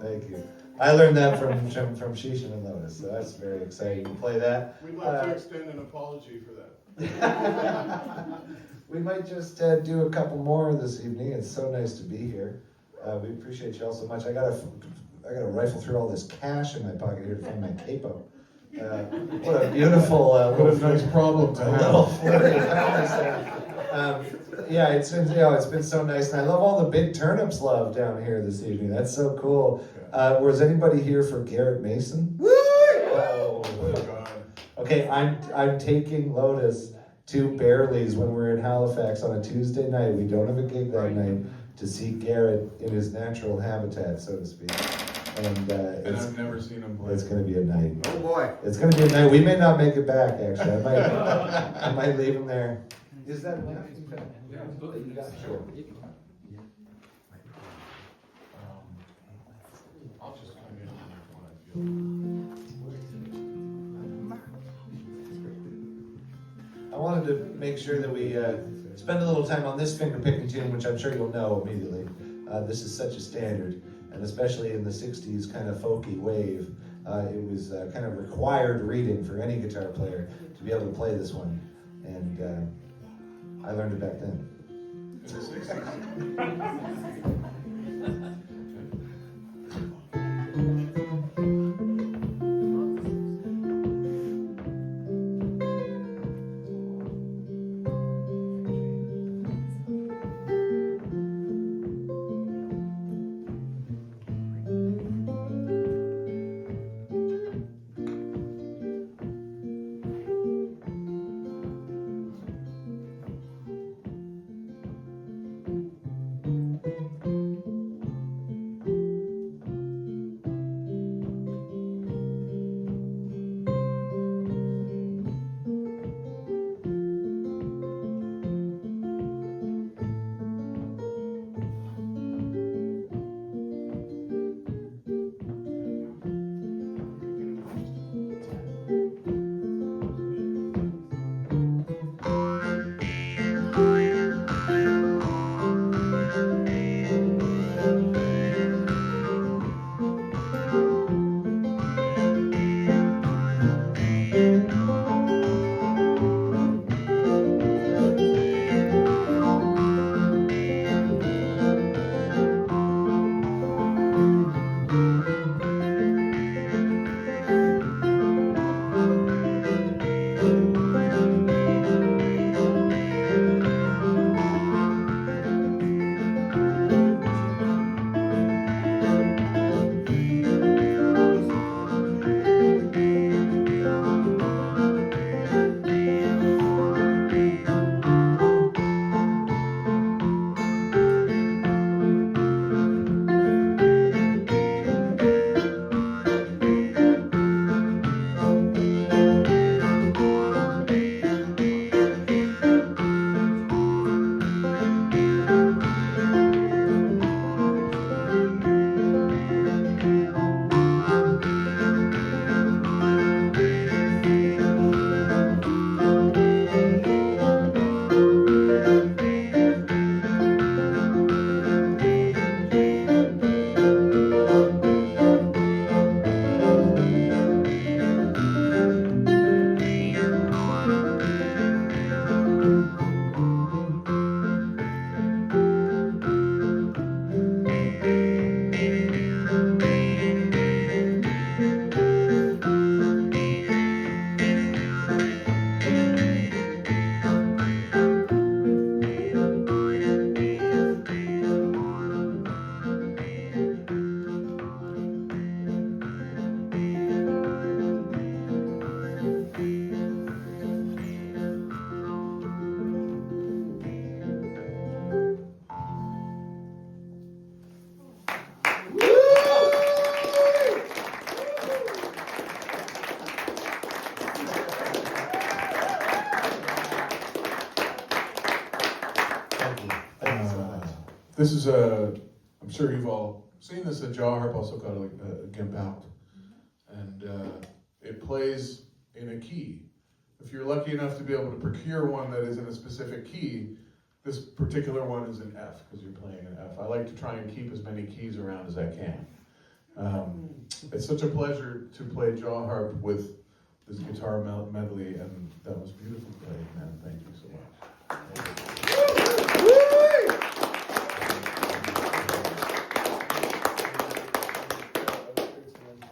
Thank you. I learned that from Shishan and Lotus, so that's very exciting to play that. We'd like to extend an apology for that. We might just do a couple more this evening. It's so nice to be here. We appreciate you all so much. I gotta rifle through all this cash in my pocket here to find my capo. What a beautiful, What a nice problem to little have. flirty house there. Yeah, it's been so nice, and I love all the big turnips love down here this evening. That's so cool. Was anybody here for Garrett Mason? Oh, God. okay, I'm taking Lotus to Bearley's when we're in Halifax on a Tuesday night. We don't have a gig that night to see Garrett in his natural habitat, so to speak. And I've never seen him play. it's going to be a night. Oh boy. It's going to be a night. We may not make it back, actually. I might leave him there. Is that enough? Sure. I'll just come in when I wanted to make sure that we spend a little time on this finger picking tune, which I'm sure you'll know immediately. This is such a standard, and especially in the 60s kind of folky wave, it was kind of required reading for any guitar player to be able to play this one, and I learned it back then. In the 60s. This is I'm sure you've all seen this, a jaw harp, also called like a gimp out. And it plays in a key. If you're lucky enough to be able to procure one that is in a specific key, this particular one is an F, because you're playing an F. I like to try and keep as many keys around as I can. It's such a pleasure to play jaw harp with this guitar medley, and that was beautifully played, man. Thank you so much.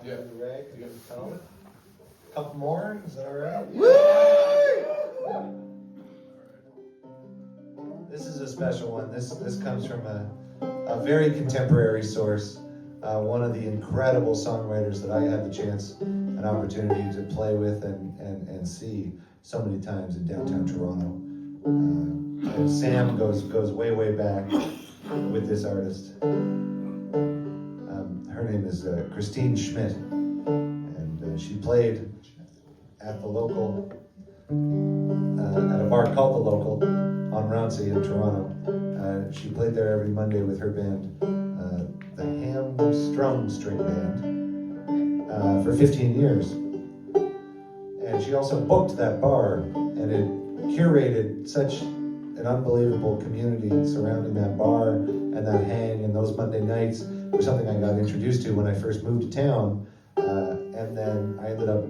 Yeah. Rag, you got a couple more? Is that all right? This is a special one. This comes from a very contemporary source. One of the incredible songwriters that I had the chance and opportunity to play with and see so many times in downtown Toronto. And Sam goes way back with this artist. Her name is Christine Schmidt, and she played at the local at a bar called The Local on Rouncy in Toronto. She played there every Monday with her band, the Hamstrung String Band, for 15 years. And she also booked that bar, and it curated such an unbelievable community surrounding that bar and that hang, and those Monday nights were something I got introduced to when I first moved to town. And then I ended up,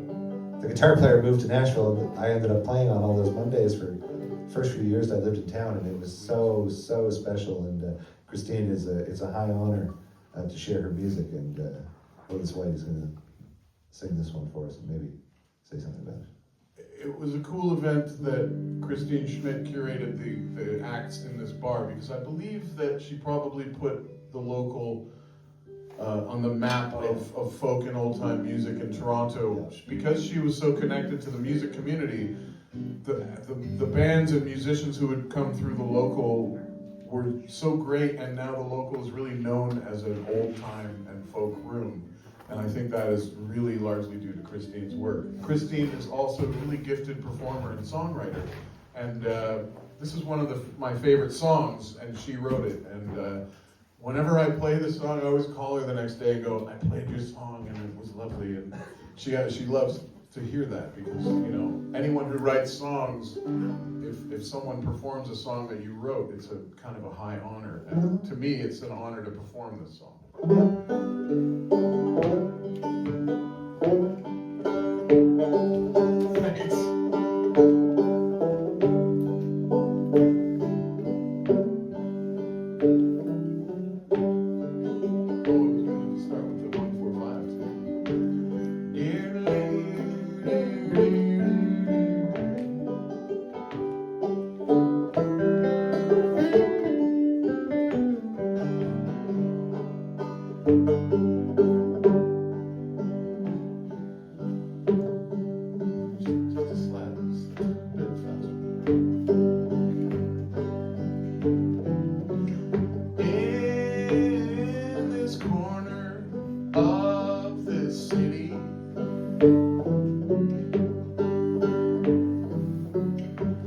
the guitar player moved to Nashville, and I ended up playing on all those Mondays for the first few years I lived in town, and it was so special. And Christine, it's a high honor to share her music, and Lotus Wight is going to sing this one for us and maybe say something about it. It was a cool event that Christine Schmidt curated the acts in this bar, because I believe that she probably put The Local on the map of folk and old time music in Toronto, because she was so connected to the music community. The bands and musicians who would come through The Local were so great, and now The Local is really known as an old time and folk room. And I think that is really largely due to Christine's work. Christine is also a really gifted performer and songwriter. And this is one of my favorite songs, and she wrote it. And whenever I play this song, I always call her the next day and go, I played your song and it was lovely. And she loves to hear that, because, you know, anyone who writes songs, if someone performs a song that you wrote, it's a kind of a high honor. And to me, it's an honor to perform this song. Thanks.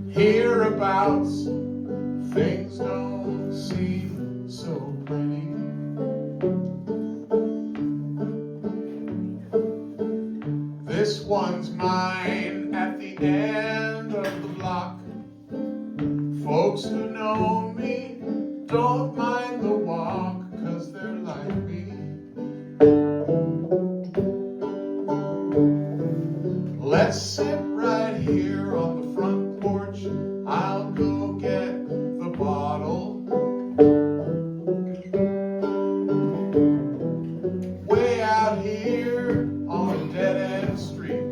Hereabouts, things don't seem so pretty. This one's mine at the end of the block. Folks who know me don't mind the walk, 'cause they're like me. Let's sit right here on the front porch. I'll go get the bottle. Way out here on a dead-end street,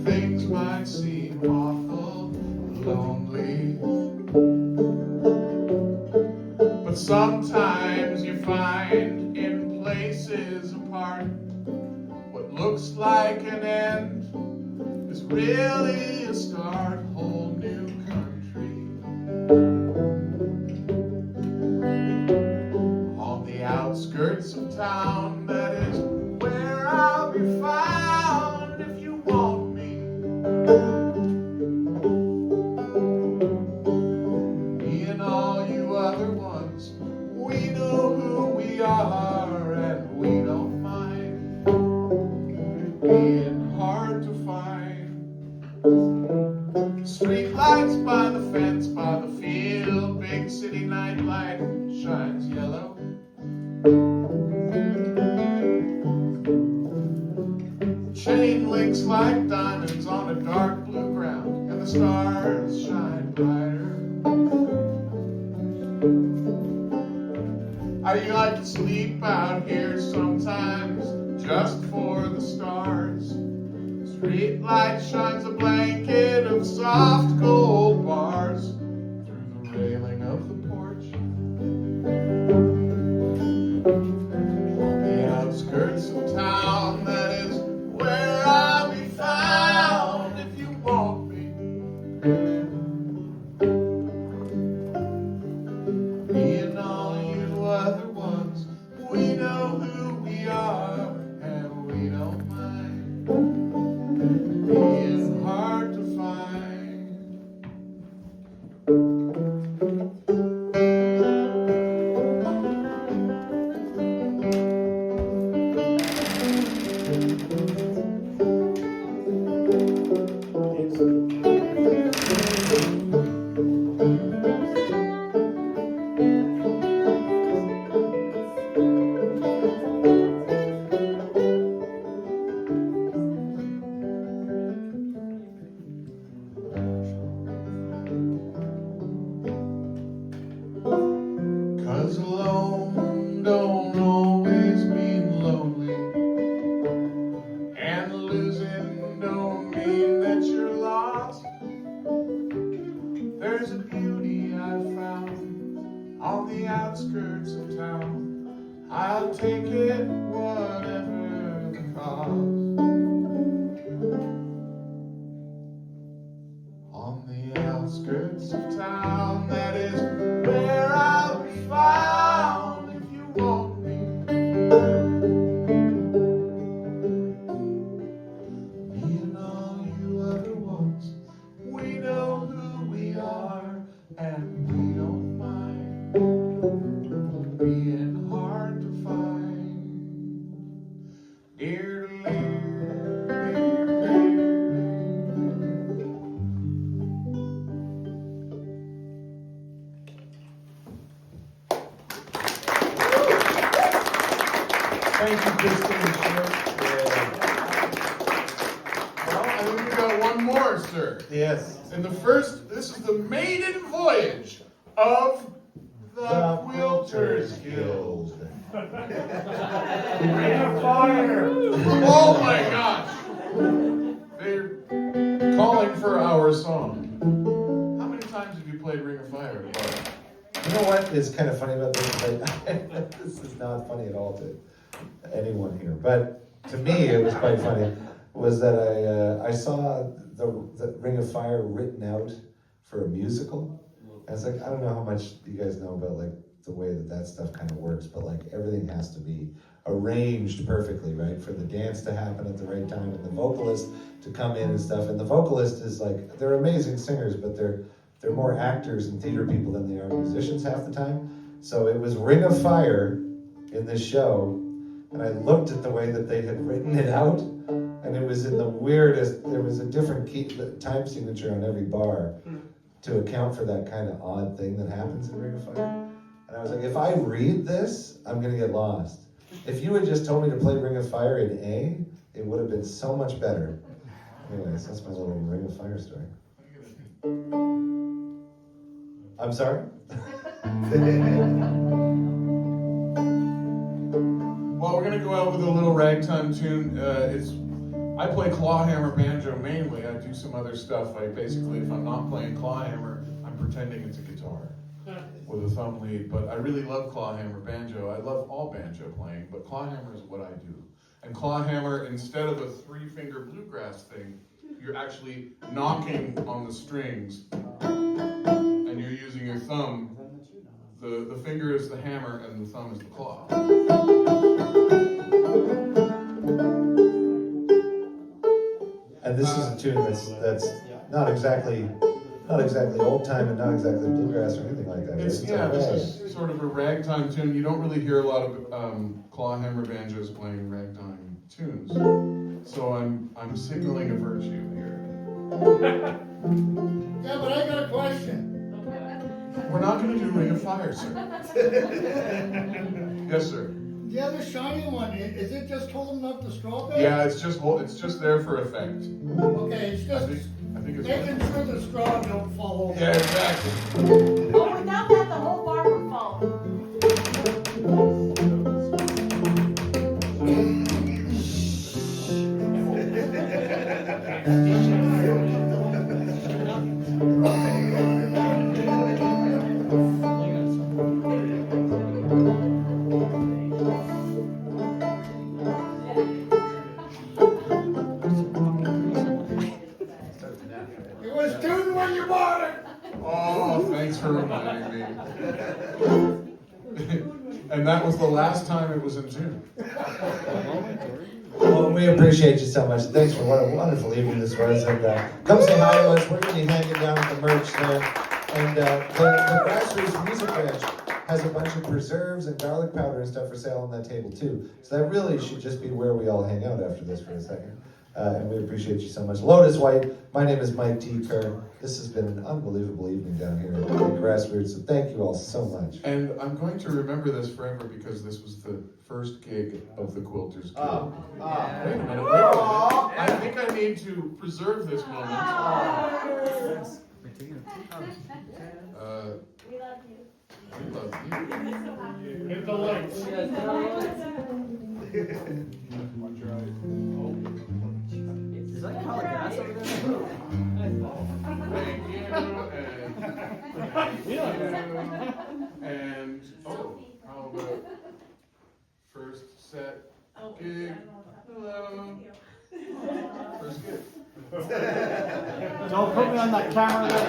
things might seem awful lonely. But sometimes you find in places apart, what looks like an end is really a start. Whole new country. On the outskirts of town, that is where I'll be found if you want me. Me and all you other ones, we know who we are, and we don't mind being hard to find. Street lights by the fence, by the field, big city nightlight shines yellow. Chain links like diamonds on a dark blue ground, and the stars shine brighter. I like to sleep out here sometimes, just for the stars. Street light shines a blanket of soft gold bars through the railing of the porch. On the outskirts of town, that is where I'll be found if you want me. Me and all you other ones, we know who we are, and we don't mind being hard to find. Dear Thank you, Christine. Well, I think we got one more, sir. Yes. And this is the maiden voyage of the Quilters Guild. Ring of fire. Oh my gosh! They're calling for our song. How many times have you played Ring of Fire? You know what is kind of funny about this? Like, this is not funny at all to anyone here, but to me it was quite funny. Was that I saw the Ring of Fire written out for a musical. I was like, I don't know how much you guys know about like the way that stuff kind of works, but like everything has to be arranged perfectly, right? For the dance to happen at the right time and the vocalist to come in and stuff. And the vocalist is like, they're amazing singers, but they're more actors and theater people than they are musicians half the time. So it was Ring of Fire in this show, and I looked at the way that they had written it out, and it was in the weirdest, there was a different key, time signature on every bar to account for that kind of odd thing that happens in Ring of Fire. And I was like, if I read this, I'm gonna get lost. If you had just told me to play Ring of Fire in A, it would have been so much better. Anyways, that's my little Ring of Fire story. I'm sorry? Well, we're gonna go out with a little ragtime tune. I play clawhammer banjo mainly. I do some other stuff. Basically, if I'm not playing clawhammer, I'm pretending it's a guitar with a thumb lead. But I really love clawhammer banjo. I love all banjo playing, but clawhammer is what I do. And clawhammer, instead of a 3-finger bluegrass thing, you're actually knocking on the strings, and you're using your thumb. The finger is the hammer, and the thumb is the claw. And this is a tune that's not exactly old time and not exactly bluegrass or anything like that. This is sort of a ragtime tune. You don't really hear a lot of clawhammer banjos playing ragtime tunes. So I'm signaling a virtue here. Yeah, but I got a question. We're not going to do Ring of Fire, sir. Yes, sir. The other shiny one, is it just holding up the straw bed? Yeah, it's just there for effect. Okay, it's I just think it's making sure the straw don't fall over. Yeah, exactly. Oh, without that, the whole bar would fall. It was tuned when you bought it. Oh, thanks for reminding me. And that was the last time it was in tune. Well, we appreciate you so much. Thanks for what a wonderful evening this was. And come say hi to us. We're going to be hanging down with the merch there. And the Grassroots Music Ranch has a bunch of preserves and garlic powder and stuff for sale on that table too. So that really should just be where we all hang out after this for a second. And we appreciate you so much. Lotus Wight, my name is Mike T. Kerr. This has been an unbelievable evening down here at Grassroots. So thank you all so much. And I'm going to remember this forever because this was the first gig of the Quilters Guild. Wait a minute. I think I need to preserve this moment. We love you. We love you. Hit the lights. Is that colored grass over there? Thank you, and how about first set gig? Hello. First gig. Don't put me on that camera there.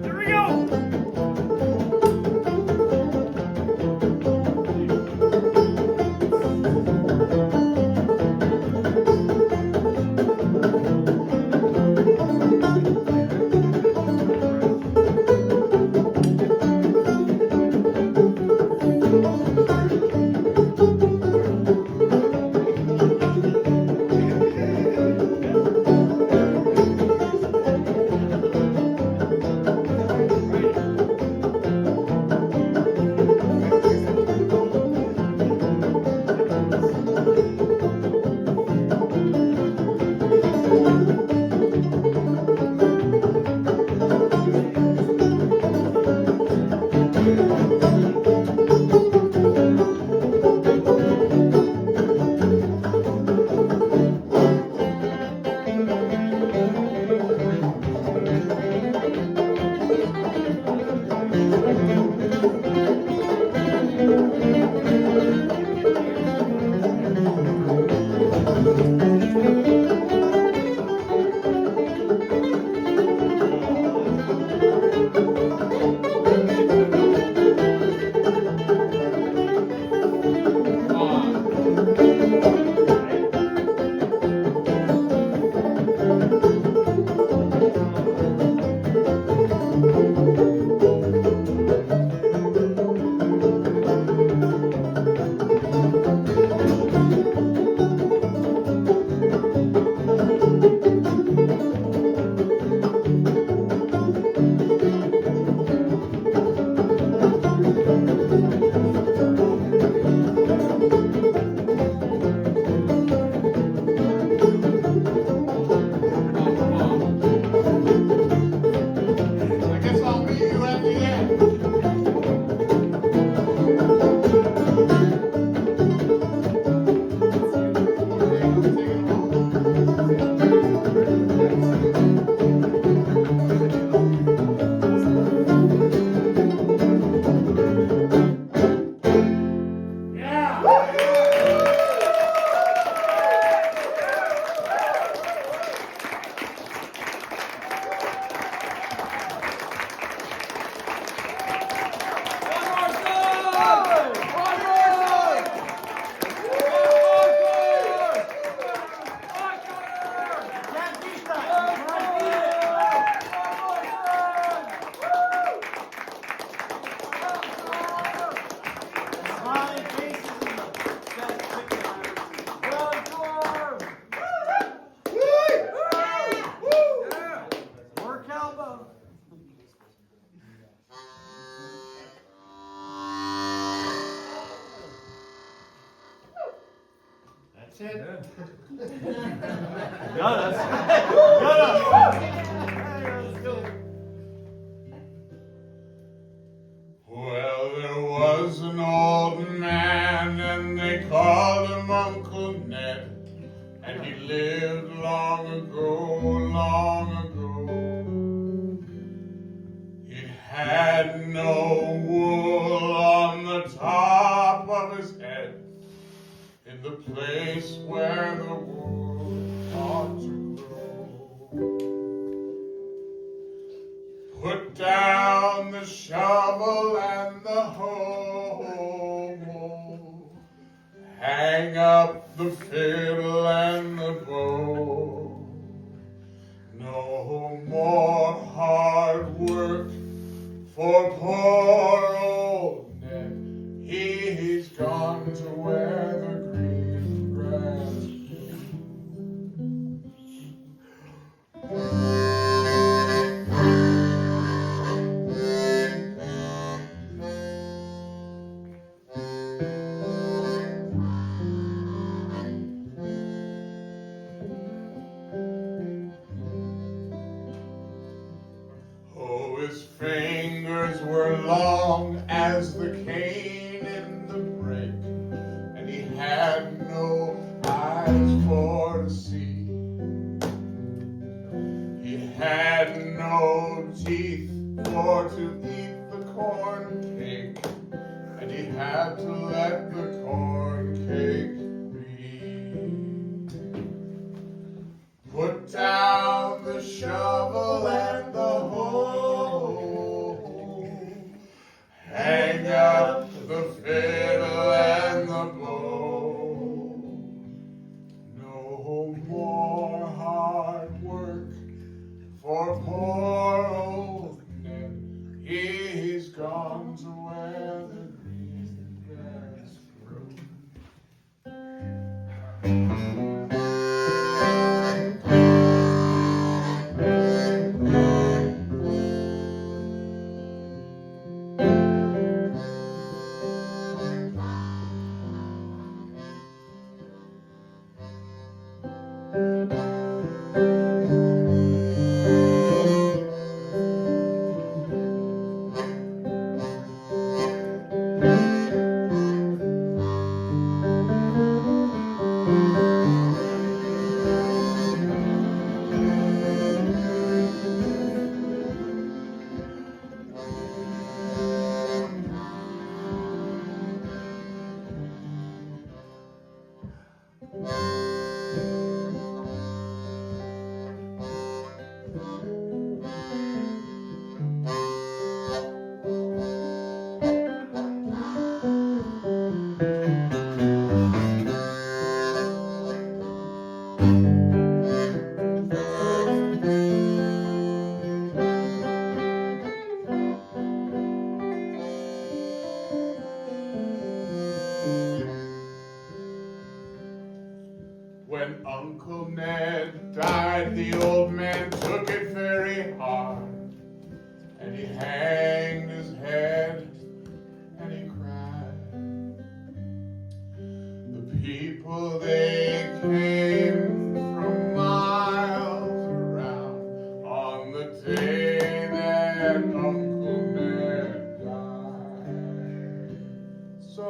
Here we go! Sit. Got us. Well, there was an old man, and they called him Uncle Ned, and he lived long ago, long ago. He had no wool on the top of his head, in the place where the wool ought to grow. Put down the shovel and the hoe, hang up the fiddle and the bow. No more hard work for poor old Ned. He's gone to where the green grass Oh, his fingers were long as the cane in the brake, and he had no eyes for to see. He had no teeth for to eat the corn cake, and he had to let the corn cake be. Put down the shovel and the hoe, hang up the fiddle and the bow. No more hard work for poor old Ned. He's gone to where the green grass grows. When Uncle Ned died, the old man took it very hard, and he hanged his head and he cried. The people, they came from miles around on the day that Uncle Ned died. So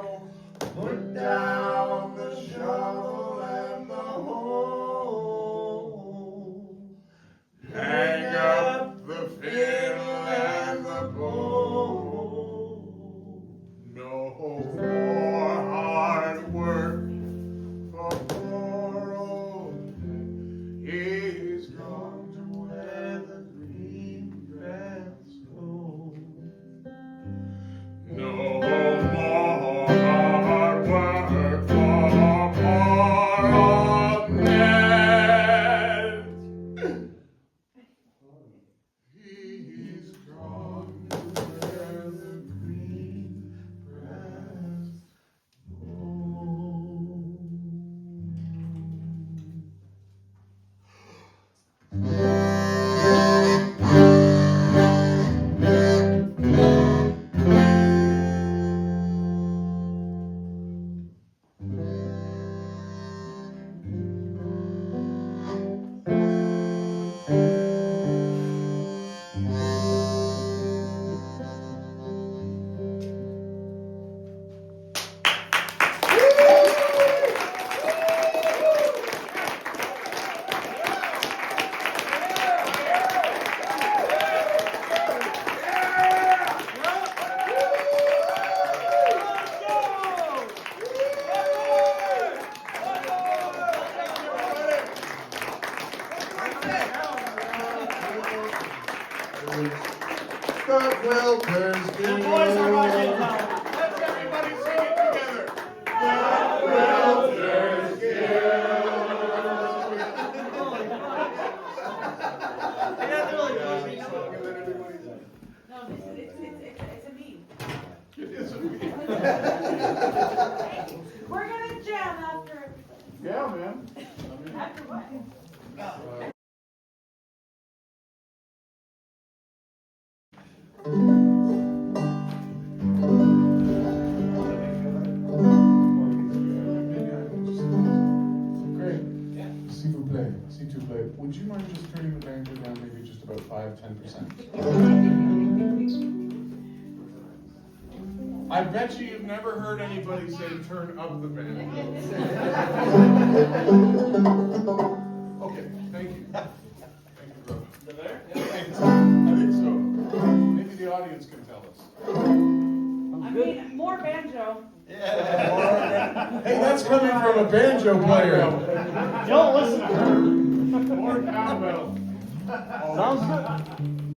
put down the shovel and the hoe, hang up the fiddle and the bow. No more hard work for poor old Ned. He's gone to where the green grass grows. No more hard work for poor old Ned. He's gone to where the green grass would you mind just turning the banjo down maybe just about 5-10%? I bet you've never heard anybody say turn up the banjo. Okay, thank you. Thank you, bro. Is it there? I think so. Maybe the audience can tell us. I mean, more banjo. Yeah. Hey, that's coming from a banjo player. Don't listen to her. More cowbell. Sounds good.